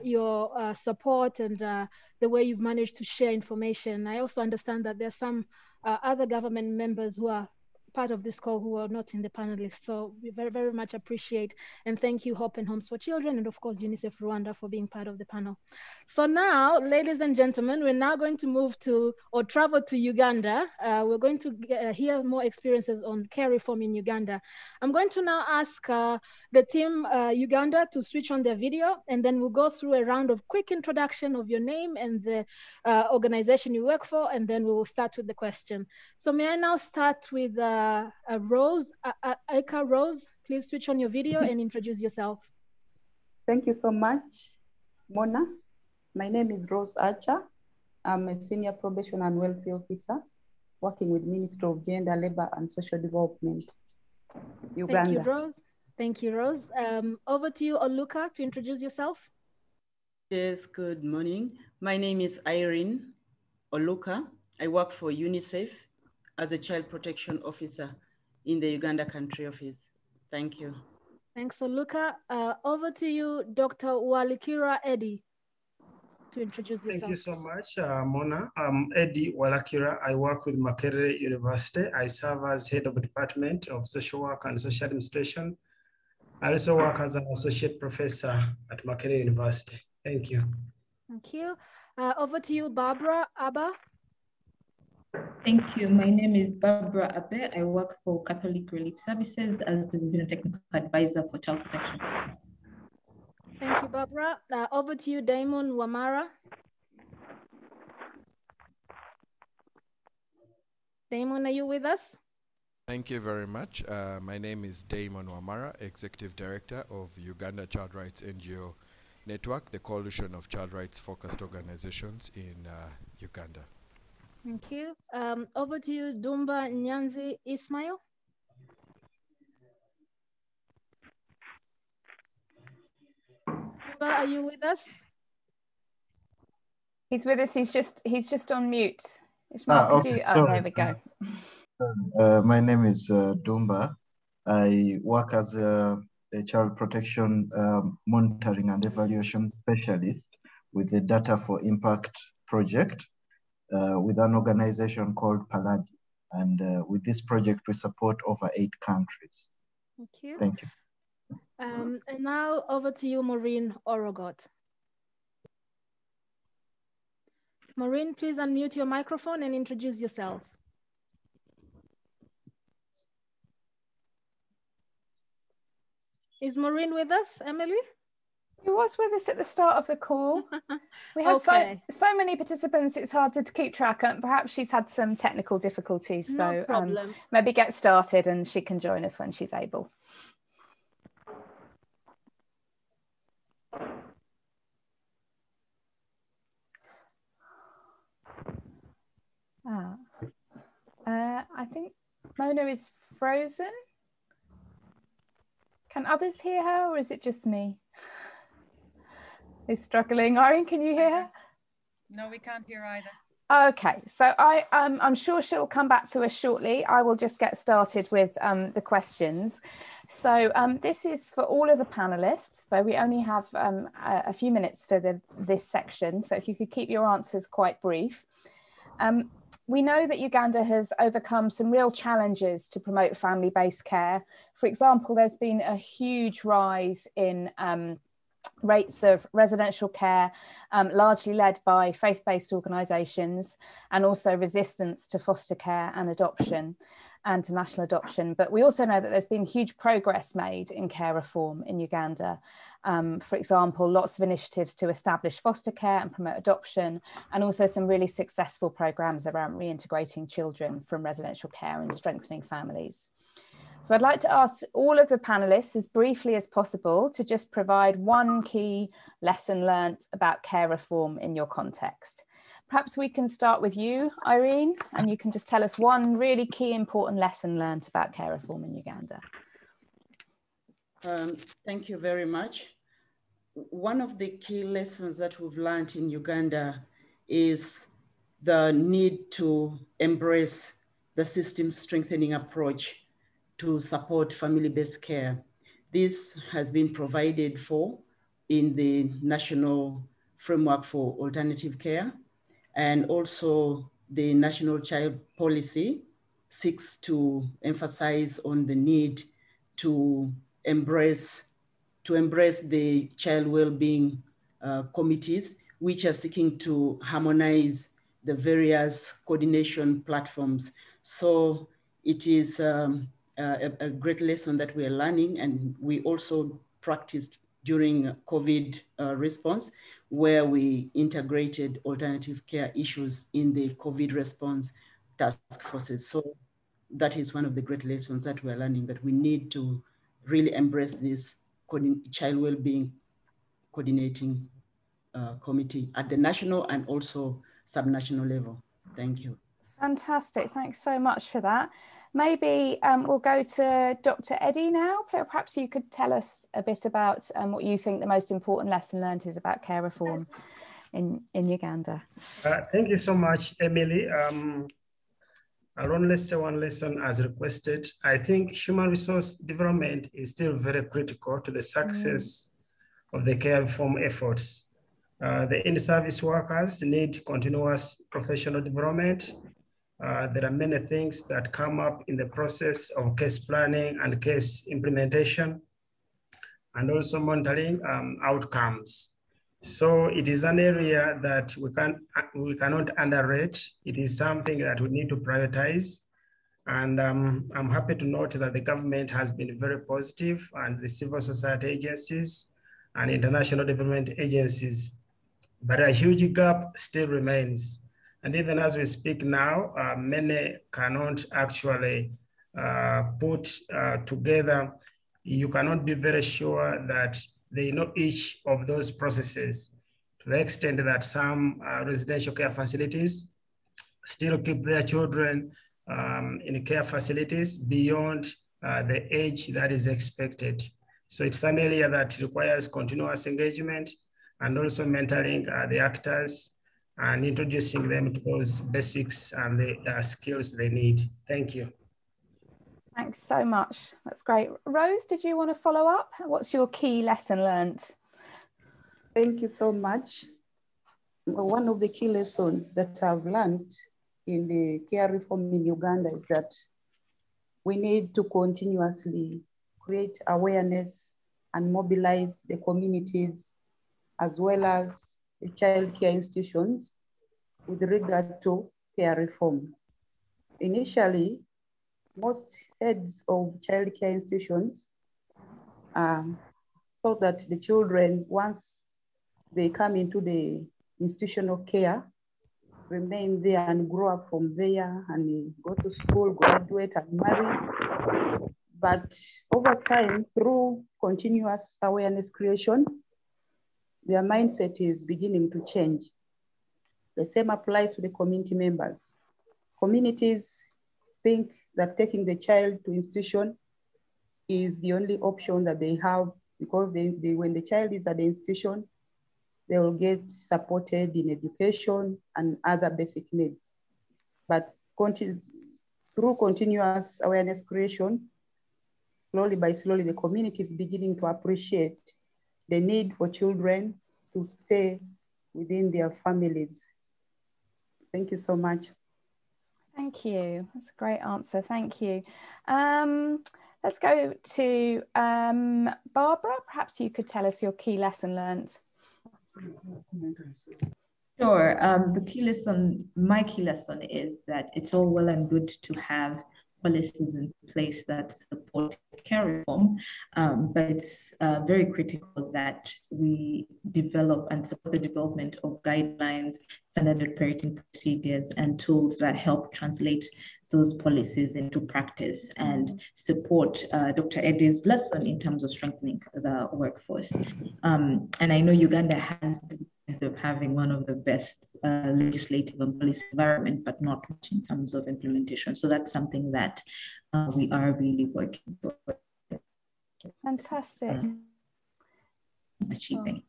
your support and the way you've managed to share information. I also understand that there's some other government members who are part of this call who are not in the panelists. So we very, very much appreciate, and thank you Hope and Homes for Children, and of course UNICEF Rwanda for being part of the panel. So now, ladies and gentlemen, we're now going to move to, or travel to Uganda. We're going to hear more experiences on care reform in Uganda. I'm going to now ask the team Uganda to switch on their video, and then we'll go through a round of quick introduction of your name and the organization you work for, and then we will start with the question. So may I now start with Rose, Aika Rose, please switch on your video and introduce yourself. Thank you so much, Mona. My name is Rose Archer. I'm a senior probation and welfare officer working with Ministry of Gender, Labor and Social Development, Uganda. Thank you, Rose. Thank you, Rose. Over to you, Oluka, to introduce yourself. Yes, good morning. My name is Irene Oluka. I work for UNICEF as a child protection officer in the Uganda country office. Thank you. Thanks, Oluka. Over to you, Dr. Walikira Eddie, to introduce yourself. Thank you so much, Mona. I'm Eddie Walakira. I work with Makerere University. I serve as head of the Department of Social Work and Social Administration. I also work as an associate professor at Makerere University. Thank you. Thank you. Over to you, Barbara Abba. Thank you. My name is Barbara Abe. I work for Catholic Relief Services as the Regional Technical Advisor for Child Protection. Thank you, Barbara. Over to you, Damon Wamara. Damon, are you with us? Thank you very much. My name is Damon Wamara, Executive Director of Uganda Child Rights NGO Network, the coalition of child rights focused organizations in Uganda. Thank you. Over to you, Dumba Nyanzi Ismail. Dumba, are you with us? He's with us. He's just on mute. Okay, there we go. My name is Dumba. I work as a child protection monitoring and evaluation specialist with the Data for Impact project with an organization called Palladium. And with this project, we support over 8 countries. Thank you. Thank you. And now over to you, Maureen Orogot. Maureen, please unmute your microphone and introduce yourself. Is Maureen with us, Emily? He was with us at the start of the call. We have so many participants, it's hard to keep track. Perhaps she's had some technical difficulties. No problem. Maybe get started and she can join us when she's able. I think Mona is frozen. Can others hear her, or is it just me who's struggling? Irene, can you hear her? No, we can't hear either. Okay, so I'm sure she'll come back to us shortly. I will just get started with the questions. So this is for all of the panelists, though we only have a few minutes for this section. So if you could keep your answers quite brief. We know that Uganda has overcome some real challenges to promote family-based care. For example, there's been a huge rise in rates of residential care, largely led by faith-based organisations, and also resistance to foster care and adoption and to national adoption. But we also know that there's been huge progress made in care reform in Uganda. For example, lots of initiatives to establish foster care and promote adoption, and also some really successful programmes around reintegrating children from residential care and strengthening families. So I'd like to ask all of the panelists as briefly as possible to just provide one key lesson learnt about care reform in your context. Perhaps we can start with you, Irene, and you can just tell us one really key important lesson learnt about care reform in Uganda. Thank you very much. One of the key lessons that we've learned in Uganda is the need to embrace the system strengthening approach to support family-based care. This has been provided for in the National Framework for Alternative Care, and also the National Child Policy seeks to emphasize on the need to embrace the child well-being committees, which are seeking to harmonize the various coordination platforms. So it is a great lesson that we are learning, and we also practiced during COVID response, where we integrated alternative care issues in the COVID response task forces. So that is one of the great lessons that we're learning, that we need to really embrace this child well-being coordinating committee at the national and also subnational level. Thank you. Fantastic, thanks so much for that. Maybe we'll go to Dr. Eddie now. Perhaps you could tell us a bit about what you think the most important lesson learned is about care reform in Uganda. Thank you so much, Emily. I'll only say one lesson as requested. I think human resource development is still very critical to the success of the care reform efforts. The in-service workers need continuous professional development. There are many things that come up in the process of case planning and case implementation, and also monitoring outcomes. So it is an area that we cannot underrate. It is something that we need to prioritize. And I'm happy to note that the government has been very positive, and the civil society agencies and international development agencies. But a huge gap still remains. And even as we speak now, many cannot actually put together. You cannot be very sure that they know each of those processes, to the extent that some residential care facilities still keep their children in care facilities beyond the age that is expected. So it's an area that requires continuous engagement and also mentoring the actors and introducing them to those basics and the skills they need. Thank you. Thanks so much. That's great. Rose, did you want to follow up? What's your key lesson learned? Thank you so much. One of the key lessons that I've learned in the care reform in Uganda is that we need to continuously create awareness and mobilize the communities as well as the child care institutions with regard to care reform. Initially, most heads of child care institutions thought that the children, once they come into the institutional care, remain there and grow up from there and go to school, graduate and marry. But over time, through continuous awareness creation, their mindset is beginning to change. The same applies to the community members. Communities think that taking the child to institution is the only option that they have, because when the child is at the institution, they will get supported in education and other basic needs. But through continuous awareness creation, slowly by slowly, the community is beginning to appreciate the need for children to stay within their families. Thank you so much. Thank you. That's a great answer. Thank you. Let's go to Barbara. Perhaps you could tell us your key lesson learned. Sure. My key lesson is that it's all well and good to have policies in place that support care reform, but it's very critical that we develop and support the development of guidelines, standard operating procedures, and tools that help translate those policies into practice and support Dr. Eddie's lesson in terms of strengthening the workforce. And I know Uganda has been of having one of the best legislative and policy environment, but not much in terms of implementation. So that's something that we are really working for. Fantastic. Achieving.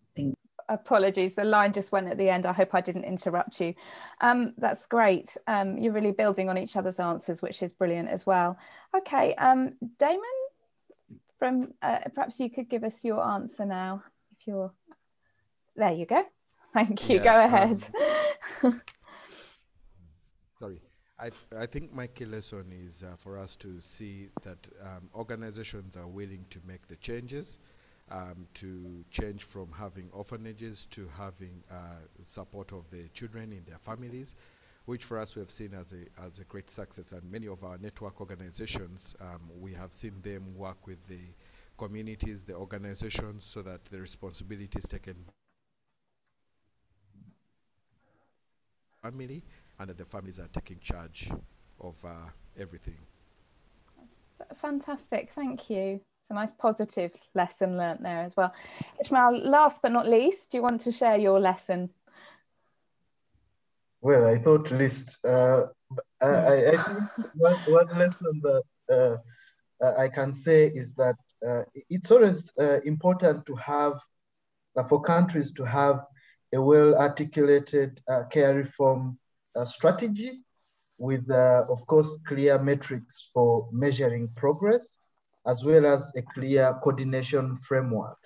Apologies, the line just went at the end. I hope I didn't interrupt you. That's great. You're really building on each other's answers, which is brilliant as well. Okay, Damon, from perhaps you could give us your answer now. If you're there, you go. Thank you. Go ahead. Sorry. I think my key lesson is for us to see that organizations are willing to make the changes, to change from having orphanages to having support of the children in their families, which for us we have seen as a great success. And many of our network organizations, we have seen them work with the communities, the organizations, so that the responsibility is taken family, and that the families are taking charge of everything. That's fantastic, thank you. It's a nice positive lesson learnt there as well. Ishmael, last but not least, do you want to share your lesson? Well, I thought least. I think one lesson that I can say is that it's always important to have, for countries to have a well-articulated care reform strategy with, of course, clear metrics for measuring progress, as well as a clear coordination framework.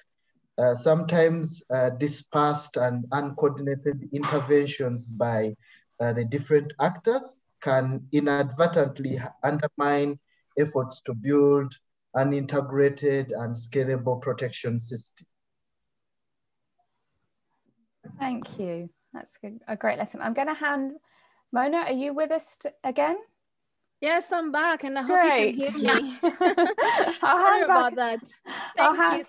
Sometimes dispersed and uncoordinated interventions by the different actors can inadvertently undermine efforts to build an integrated and scalable protection system. Thank you. That's a great lesson. I'm going to hand, Mona, are you with us again? Yes, I'm back, and I hope you can hear me. Sorry about that. Thank you.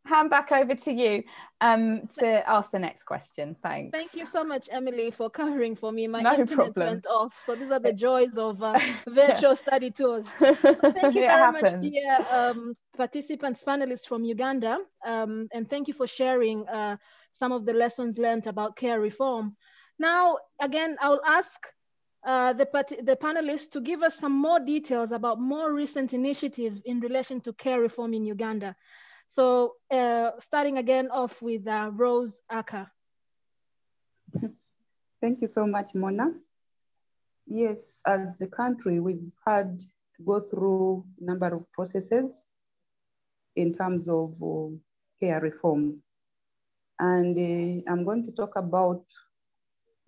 Hand back over to you to ask the next question. Thanks. Thank you so much, Emily, for covering for me. My no internet problem. went off, so these are the joys of virtual study tours. So thank you very much, dear participants, panelists from Uganda, and thank you for sharing some of the lessons learned about care reform. Now, again, I'll ask the panelists to give us some more details about more recent initiatives in relation to care reform in Uganda. So starting again off with Rose Aka. Thank you so much, Mona. Yes, as a country, we've had to go through a number of processes in terms of care reform. And I'm going to talk about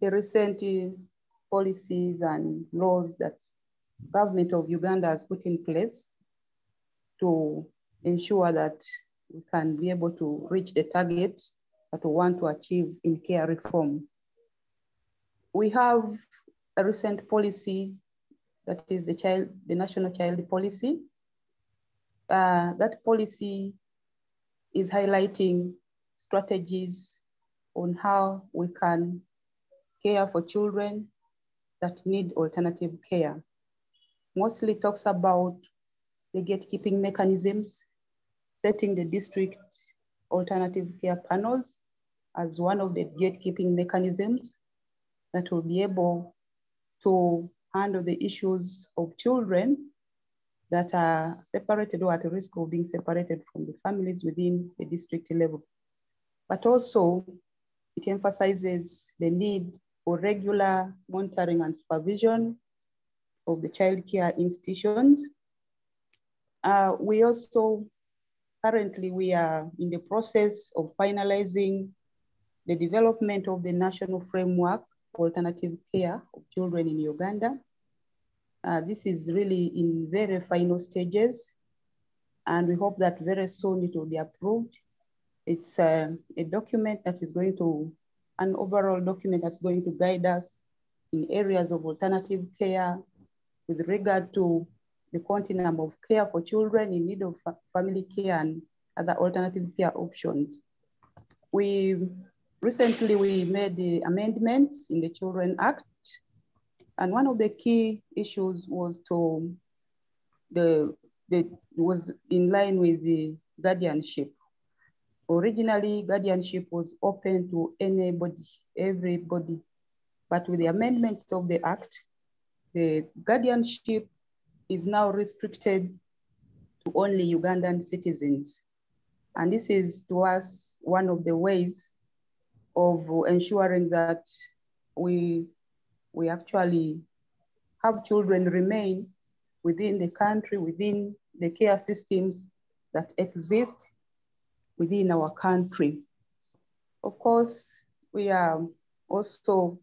the recent policies and laws that government of Uganda has put in place to ensure that we can be able to reach the target that we want to achieve in care reform. We have a recent policy that is the National Child Policy. That policy is highlighting strategies on how we can care for children that need alternative care. Mostly talks about the gatekeeping mechanisms, setting the district alternative care panels as one of the gatekeeping mechanisms that will be able to handle the issues of children that are separated or at risk of being separated from the families within the district level. But also It emphasizes the need for regular monitoring and supervision of the childcare institutions. We also, currently we are in the process of finalizing the development of the national framework for alternative care of children in Uganda. This is really in very final stages, and we hope that very soon it will be approved. It's a document that is going to, an overall document that's going to guide us in areas of alternative care with regard to the continuum of care for children in need of family care and other alternative care options. Recently we made the amendments in the Children Act, and one of the key issues was was in line with the guardianship. Originally, guardianship was open to anybody, everybody, but with the amendments of the Act, the guardianship is now restricted to only Ugandan citizens. And this is, to us, one of the ways of ensuring that we actually have children remain within the country, within the care systems that exist within our country. Of course, we are also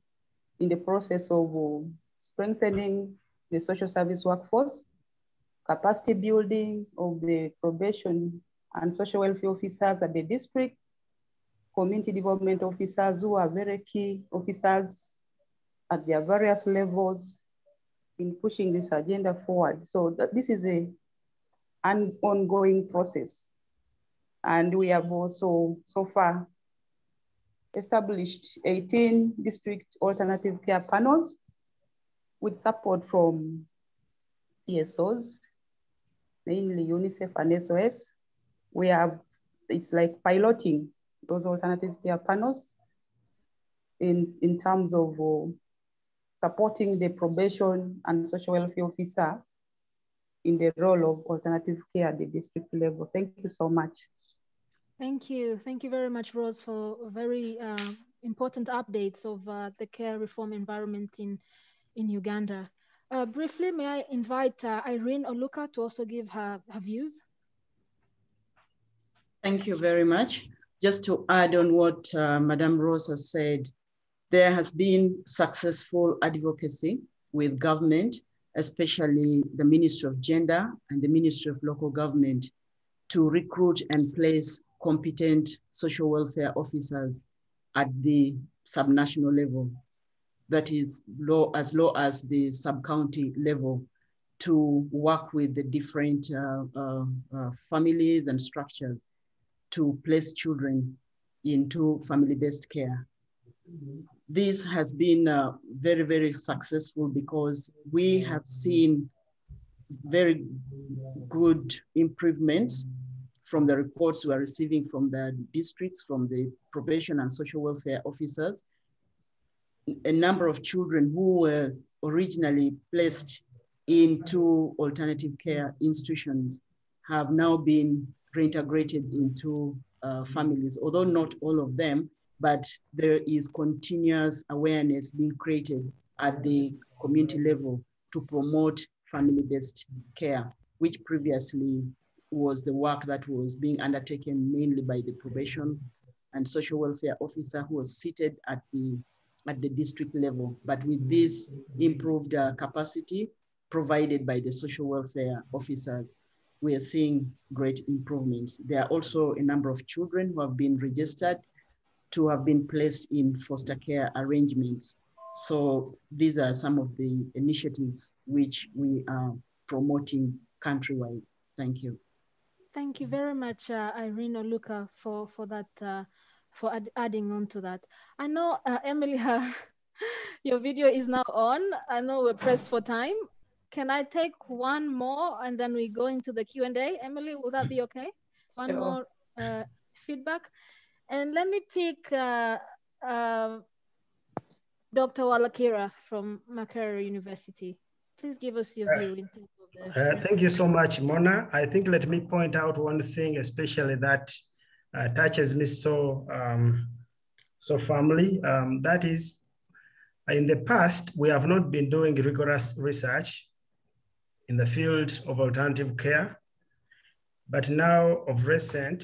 in the process of strengthening the social service workforce, capacity building of the probation and social welfare officers at the districts, community development officers who are very key officers at their various levels in pushing this agenda forward. So this is an ongoing process. And we have also so far established 18 district alternative care panels with support from CSOs, mainly UNICEF and SOS. We have, it's like piloting those alternative care panels in terms of supporting the probation and social welfare officer in the role of alternative care at the district level. Thank you so much. Thank you. Thank you very much, Rose, for very important updates of the care reform environment in Uganda. Briefly, may I invite Irene Oluka to also give her views? Thank you very much. Just to add on what Madame Rose has said, there has been successful advocacy with government, especially the Ministry of Gender and the Ministry of Local Government, to recruit and place competent social welfare officers at the subnational level, that is as low as the sub-county level, to work with the different families and structures to place children into family-based care. This has been very, very successful because we have seen very good improvements from the reports we are receiving from the districts, from the probation and social welfare officers. A number of children who were originally placed into alternative care institutions have now been reintegrated into families, although not all of them, but there is continuous awareness being created at the community level to promote family-based care, which previously was the work that was being undertaken mainly by the probation and social welfare officer who was seated at the district level. But with this improved capacity provided by the social welfare officers, we are seeing great improvements. There are also a number of children who have been registered to have been placed in foster care arrangements. So these are some of the initiatives which we are promoting countrywide. Thank you. Thank you very much, Irene Oluka, for that, for adding on to that. I know, Emily, your video is now on. I know we're pressed for time. Can I take one more and then we go into the Q&A? Emily, will that be okay? One more feedback. And let me pick Dr. Walakira from Makerere University. Please give us your view in terms of the... Thank you so much, Mona. I think let me point out one thing, especially that touches me so So family, that is, in the past, we have not been doing rigorous research in the field of alternative care. But now of recent,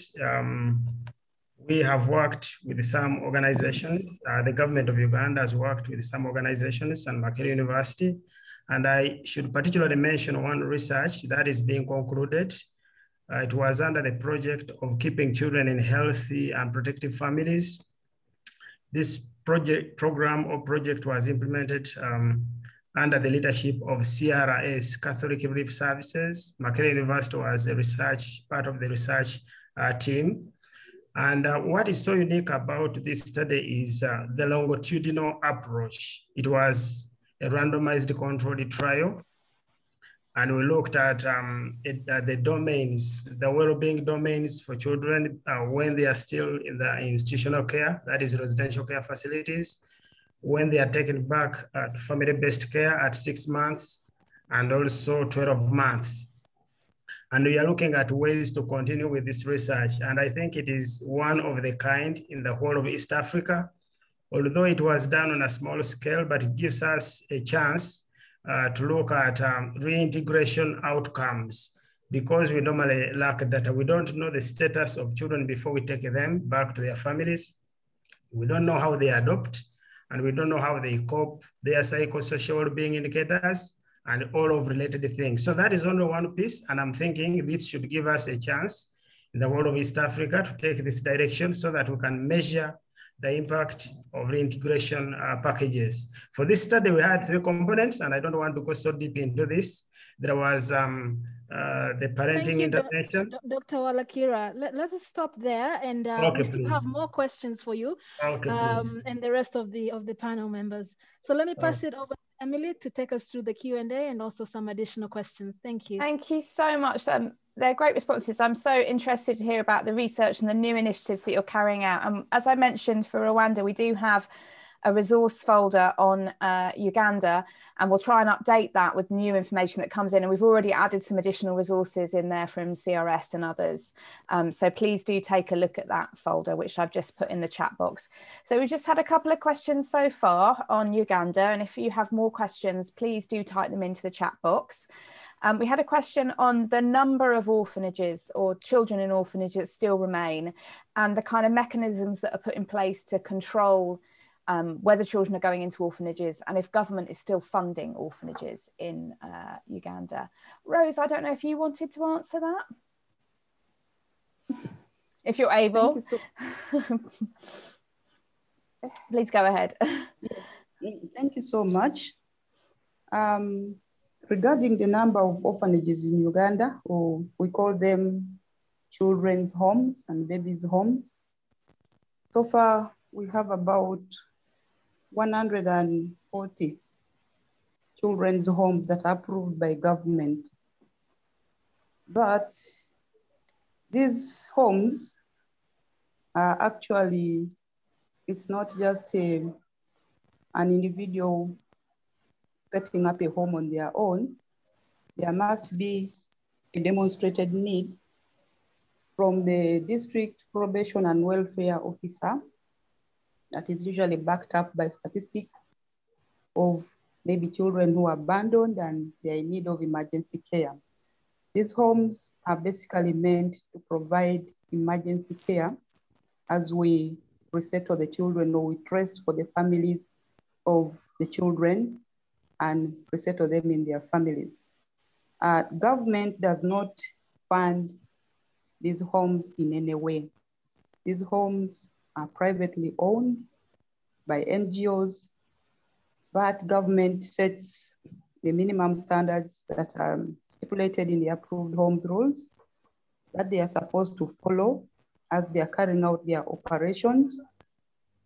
we have worked with some organizations. The government of Uganda has worked with some organizations and Makerere University. And I should particularly mention one research that is being concluded. It was under the project of keeping children in healthy and protective families. This project was implemented under the leadership of CRS, Catholic Relief Services. Makerere University was part of the research team. And what is so unique about this study is the longitudinal approach. It was a randomized controlled trial. And we looked at the domains, the well-being domains for children when they are still in the institutional care, that is residential care facilities, when they are taken back to family-based care at 6 months, and also 12 months. And we are looking at ways to continue with this research. And I think it is one of the kind in the whole of East Africa, although it was done on a small scale, but it gives us a chance to look at reintegration outcomes, because we normally lack data. We don't know the status of children before we take them back to their families. We don't know how they adopt, and we don't know how they cope, their psychosocial well-being indicators, and all of related things. So that is only one piece, and I'm thinking this should give us a chance in the world of East Africa to take this direction so that we can measure the impact of reintegration packages. For this study, we had 3 components, and I don't want to go so deep into this. There was the parenting intervention. Dr. Walakira, let us stop there, and we still have more questions for you, and the rest of the panel members. So let me pass it over to Emily to take us through the Q&A and also some additional questions. Thank you. Thank you so much. They're great responses. I'm so interested to hear about the research and the new initiatives that you're carrying out. As I mentioned, for Rwanda, we do have a resource folder on Uganda, and we'll try and update that with new information that comes in. And we've already added some additional resources in there from CRS and others. So please do take a look at that folder, which I've just put in the chat box. So we've just had a couple of questions so far on Uganda. And if you have more questions, please do type them into the chat box. We had a question on the number of orphanages or children in orphanages still remain, and the kind of mechanisms that are put in place to control whether children are going into orphanages, and if government is still funding orphanages in Uganda. Rose, I don't know if you wanted to answer that, if you're able. Please go ahead. Yes. Thank you so much. Regarding the number of orphanages in Uganda, or we call them children's homes and babies' homes. So far, we have about 140 children's homes that are approved by government. But these homes are actually, it's not just an individual setting up a home on their own. There must be a demonstrated need from the district probation and welfare officer that is usually backed up by statistics of maybe children who are abandoned and they're in need of emergency care. These homes are basically meant to provide emergency care as we resettle the children, or we trace for the families of the children and resettle them in their families. Government does not fund these homes in any way. These homes are privately owned by NGOs, but government sets the minimum standards that are stipulated in the approved homes rules that they are supposed to follow as they are carrying out their operations.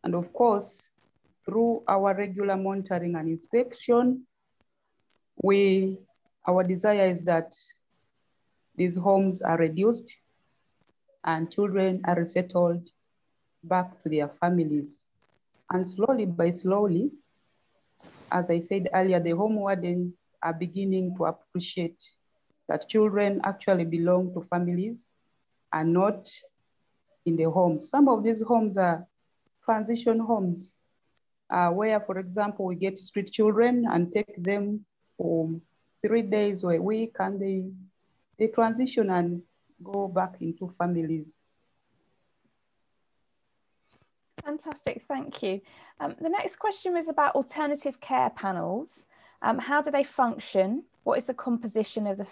And of course, through our regular monitoring and inspection, our desire is that these homes are reduced and children are resettled back to their families. And slowly by slowly, as I said earlier, the home wardens are beginning to appreciate that children actually belong to families and not in the homes. Some of these homes are transition homes, where, for example, we get street children and take them for 3 days or a week, and they transition and go back into families. Fantastic, thank you. The next question was about alternative care panels. How do they function? What is the composition of the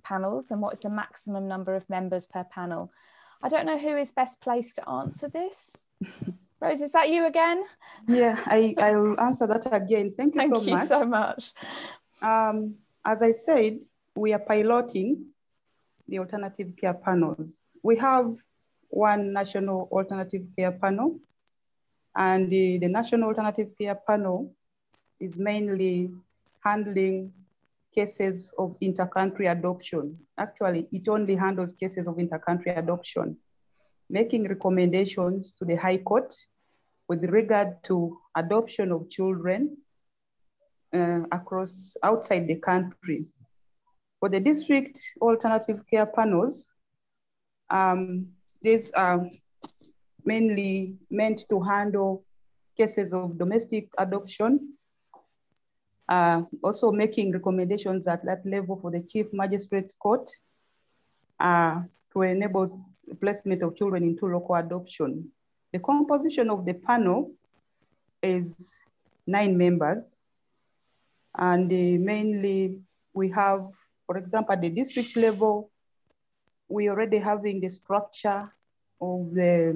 panels, and what is the maximum number of members per panel? I don't know who is best placed to answer this. Rose, is that you again? Yeah, I'll answer that again. Thank you so much. Thank you so much. As I said, we are piloting the alternative care panels. We have one national alternative care panel, and the national alternative care panel is mainly handling cases of inter-country adoption. Actually, it only handles cases of inter-country adoption, making recommendations to the High Court with regard to adoption of children outside the country. For the district alternative care panels, these are mainly meant to handle cases of domestic adoption, also making recommendations at that level for the Chief Magistrate's Court to enable the placement of children into local adoption. The composition of the panel is 9 members, and mainly we have, for example, at the district level, we already having the structure of the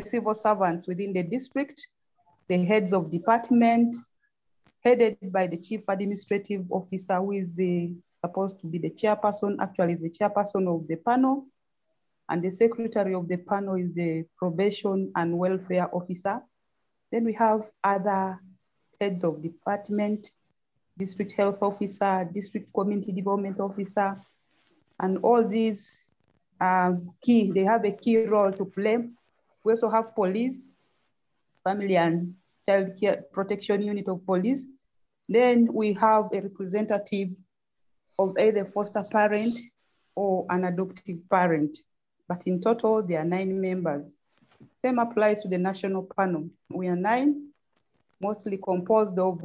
civil servants within the district, the heads of department, headed by the Chief Administrative Officer, who is supposed to be the chairperson, actually is the chairperson of the panel, and the secretary of the panel is the Probation and Welfare Officer. Then we have other heads of department, district health officer, district community development officer, and all these they have a key role to play. We also have police, family and child care protection unit of police. Then we have a representative of either foster parent or an adoptive parent. But in total, there are 9 members. Same applies to the national panel. We are 9, mostly composed of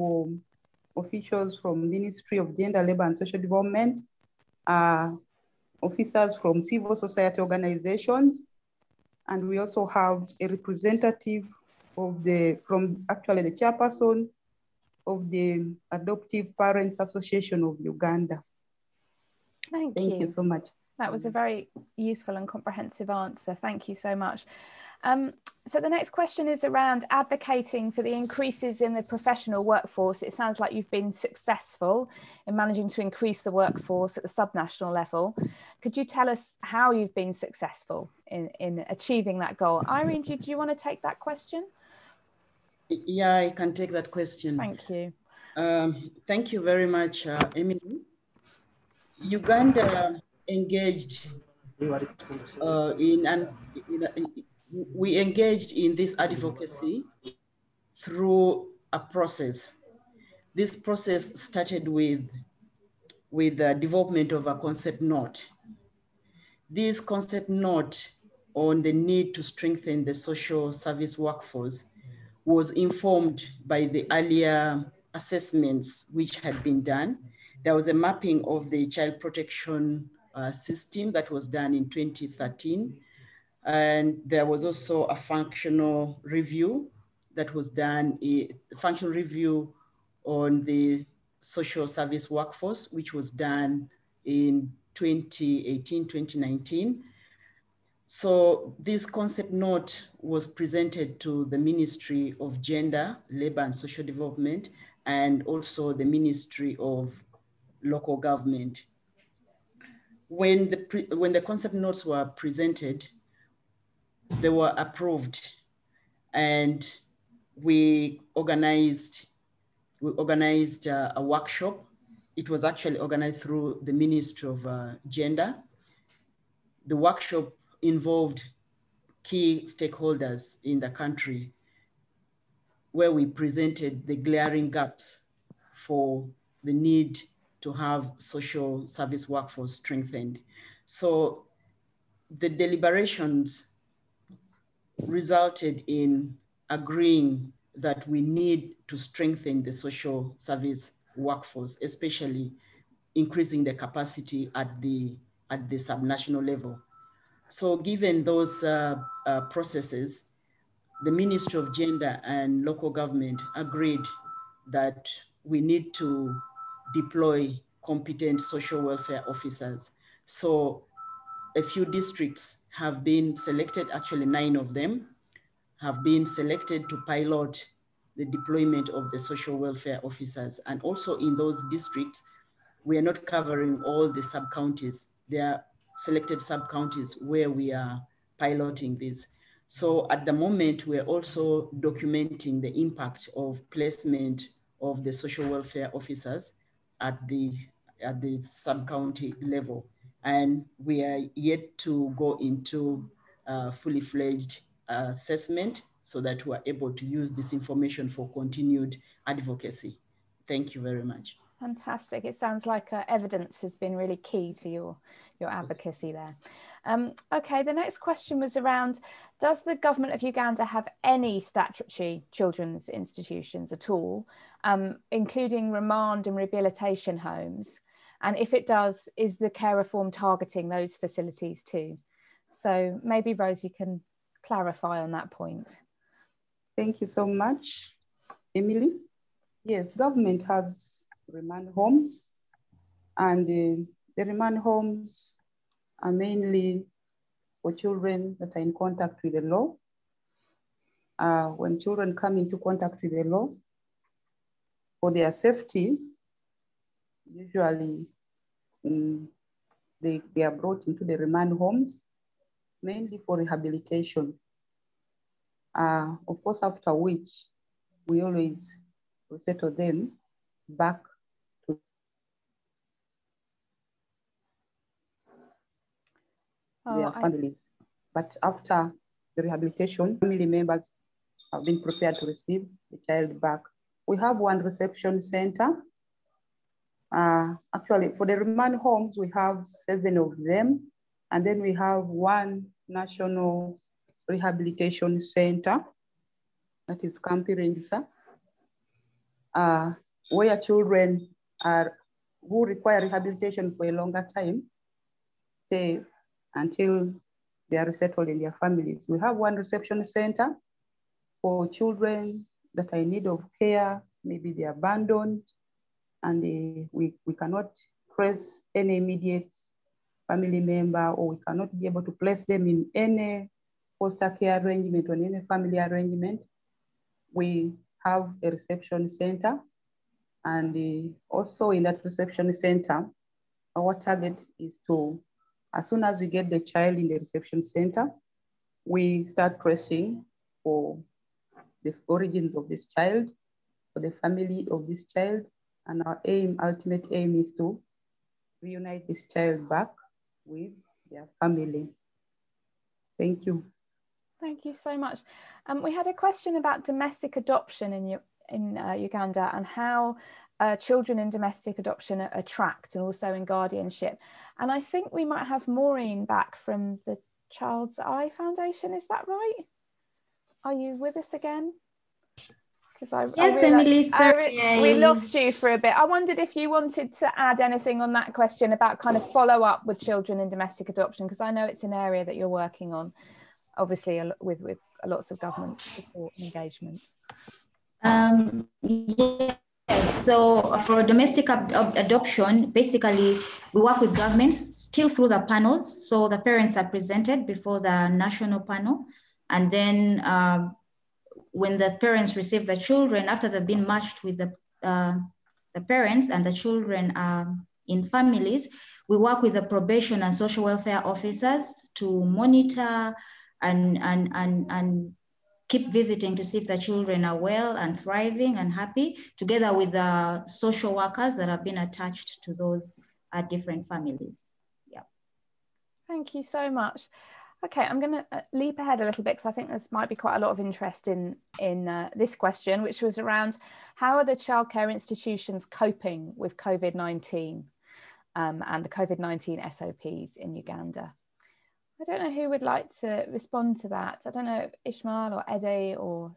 officials from Ministry of Gender, Labor and Social Development, officers from civil society organizations, and we also have a representative of from the chairperson of the Adoptive Parents Association of Uganda. Thank you so much. That was a very useful and comprehensive answer. Thank you so much. So the next question is around advocating for the increases in the professional workforce. It sounds like you've been successful in managing to increase the workforce at the subnational level. Could you tell us how you've been successful in achieving that goal? Irene, do you want to take that question? Yeah, I can take that question. Thank you. Thank you very much, Emily. Uganda engaged we engaged in this advocacy through a process. This process started with the development of a concept note. This concept note on the need to strengthen the social service workforce was informed by the earlier assessments which had been done. There was a mapping of the child protection system that was done in 2013. And there was also a functional review that was done, a functional review on the social service workforce, which was done in 2018, 2019. So this concept note was presented to the Ministry of Gender, Labor and Social Development, and also the Ministry of Local Government. When the concept notes were presented, they were approved, and we organized a workshop. It was actually organized through the Ministry of Gender. The workshop involved key stakeholders in the country, where we presented the glaring gaps for the need to have social service workforce strengthened. So the deliberations resulted in agreeing that we need to strengthen the social service workforce, especially increasing the capacity at the subnational level. So given those processes, the Ministry of Gender and Local Government agreed that we need to deploy competent social welfare officers. So a few districts have been selected, actually 9 of them have been selected to pilot the deployment of the social welfare officers. And also in those districts, we are not covering all the sub-counties. There are selected sub-counties where we are piloting this. So at the moment, we're also documenting the impact of placement of the social welfare officers at the sub-county level. And we are yet to go into fully fledged assessment so that we're able to use this information for continued advocacy. Thank you very much. Fantastic. It sounds like evidence has been really key to your advocacy there. Okay, the next question was around, does the government of Uganda have any statutory children's institutions at all, including remand and rehabilitation homes? And if it does, is the care reform targeting those facilities too? So maybe Rose, you can clarify on that point. Thank you so much, Emily. Yes, government has remand homes, and the remand homes are mainly for children that are in contact with the law. When children come into contact with the law, for their safety, usually they are brought into the remand homes, mainly for rehabilitation. Of course, after which we always resettle them back to their families. But after the rehabilitation, family members have been prepared to receive the child back. We have one reception center. Actually, for the remand homes, we have 7 of them. And then we have one national rehabilitation center, that is Campi Rengisa, where children who require rehabilitation for a longer time stay until they are resettled in their families. We have one reception center for children that are in need of care, maybe they're abandoned, and we cannot press any immediate family member, or we cannot be able to place them in any foster care arrangement or in any family arrangement. We have a reception center, and also in that reception center, our target is to, as soon as we get the child in the reception center, we start tracing for the origins of this child, for the family of this child, and our ultimate aim is to reunite this child back with their family. Thank you. Thank you so much. We had a question about domestic adoption in Uganda, and how children in domestic adoption are tracked, and also in guardianship. And I think we might have Maureen back from the Child's Eye Foundation. Is that right? Are you with us again? Yes, Emily, sorry. We lost you for a bit. I wondered if you wanted to add anything on that question about kind of follow up with children in domestic adoption, because I know it's an area that you're working on, obviously with lots of government support and engagement. Yes, so for domestic adoption, basically we work with governments still through the panels. So the parents are presented before the national panel, and then when the parents receive the children, after they've been matched with the parents and the children are in families, we work with the probation and social welfare officers to monitor and keep visiting to see if the children are well and thriving and happy, together with the social workers that have been attached to those different families. Yeah. Thank you so much. Okay, I'm going to leap ahead a little bit, because I think there's might be quite a lot of interest in this question, which was around how are the childcare institutions coping with COVID-19 and the COVID-19 SOPs in Uganda? I don't know who would like to respond to that. I don't know if Ishmael or Eddie or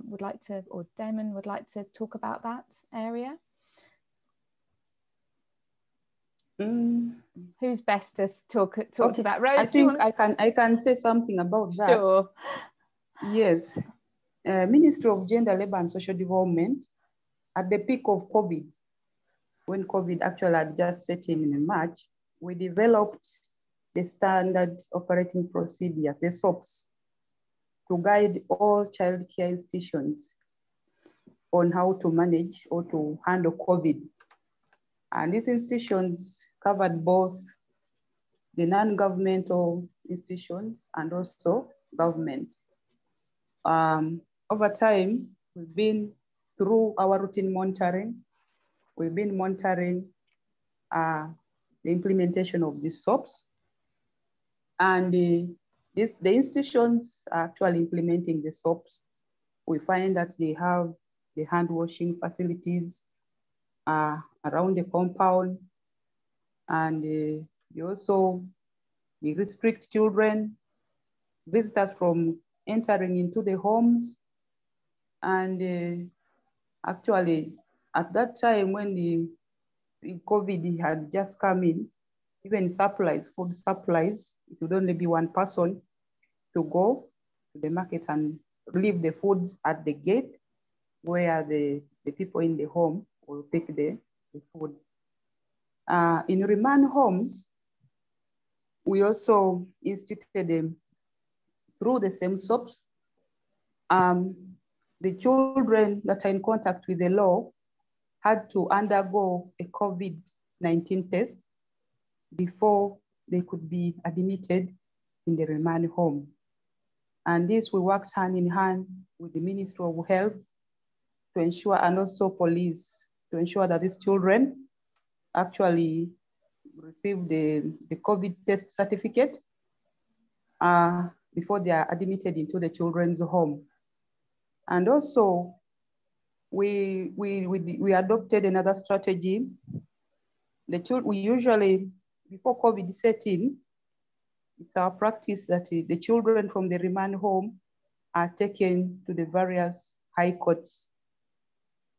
would like to, or Damon would like to talk about that area. Who's best to talk to that? Rose, I think I can say something about that. Sure. Yes, Ministry of Gender, Labour and Social Development, at the peak of COVID, when COVID actually had just set in March, we developed the standard operating procedures, the SOPs, to guide all childcare institutions on how to manage or to handle COVID. And these institutions covered both the non-governmental institutions and also government. Over time, we've been through our routine monitoring, we've been monitoring the implementation of these SOPs. And the institutions are actually implementing the SOPs. We find that they have the hand washing facilities around the compound, and they also restrict children, visitors from entering into the homes. And actually, at that time when the COVID had just come in, even supplies, food supplies, it would only be one person to go to the market and leave the foods at the gate where the people in the home will pick the food. In remand homes, we also instituted them through the same SOPs. The children that are in contact with the law had to undergo a COVID-19 test before they could be admitted in the remand home. And this, we worked hand in hand with the Ministry of Health to ensure, and also police, to ensure that these children actually receive the COVID test certificate before they are admitted into the children's home. And also, we adopted another strategy. We usually, before COVID set in, it's our practice that the children from the remand home are taken to the various high courts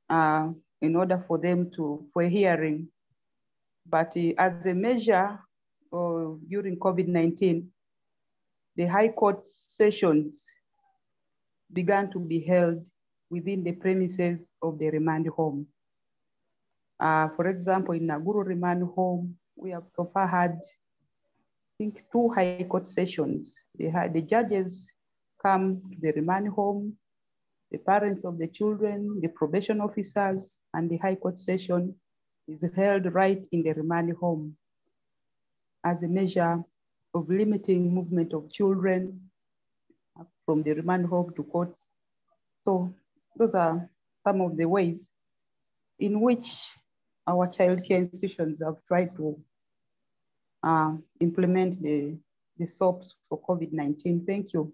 in order for them for a hearing. But as a measure during COVID-19, the high court sessions began to be held within the premises of the remand home. For example, in Naguru remand home, we have so far had, I think, 2 high court sessions. The judges come to the remand home, the parents of the children, the probation officers, and the high court session is held right in the remand home as a measure of limiting movement of children from the remand home to courts. So those are some of the ways in which our childcare institutions have tried to implement the SOPs for COVID-19. Thank you.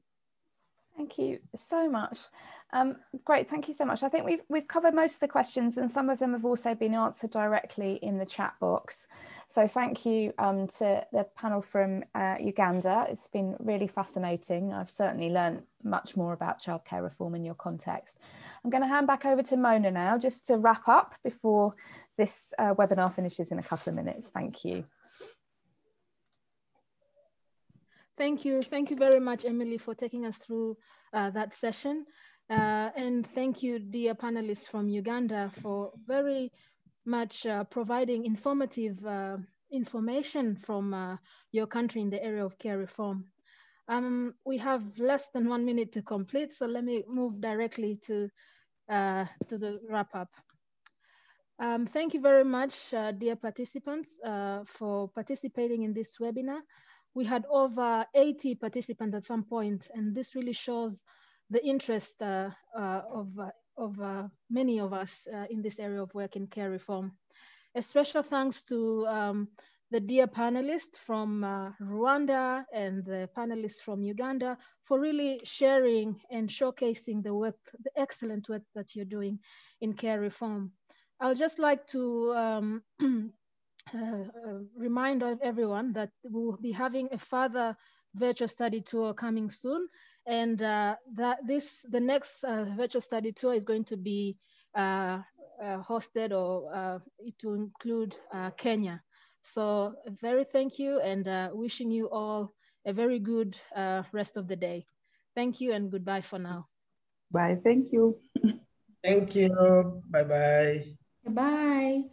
Thank you so much. Great, thank you so much. I think we've covered most of the questions, and some of them have also been answered directly in the chat box. So thank you to the panel from Uganda. It's been really fascinating. I've certainly learned much more about childcare reform in your context. I'm going to hand back over to Mona now, just to wrap up before this webinar finishes in a couple of minutes. Thank you. Thank you very much, Emily, for taking us through that session. And thank you, dear panelists from Uganda, for very much providing informative information from your country in the area of care reform. We have less than 1 minute to complete, so let me move directly to the wrap up. Thank you very much, dear participants, for participating in this webinar. We had over 80 participants at some point, and this really shows the interest of many of us in this area of work in care reform. A special thanks to the dear panelists from Rwanda and the panelists from Uganda for really sharing and showcasing the work, the excellent work that you're doing in care reform. I'll just like to remind everyone that we'll be having a further virtual study tour coming soon. And the next virtual study tour is going to be hosted or to include Kenya. So very thank you, and wishing you all a very good rest of the day. Thank you and goodbye for now. Bye, thank you. Thank you, bye-bye. Bye.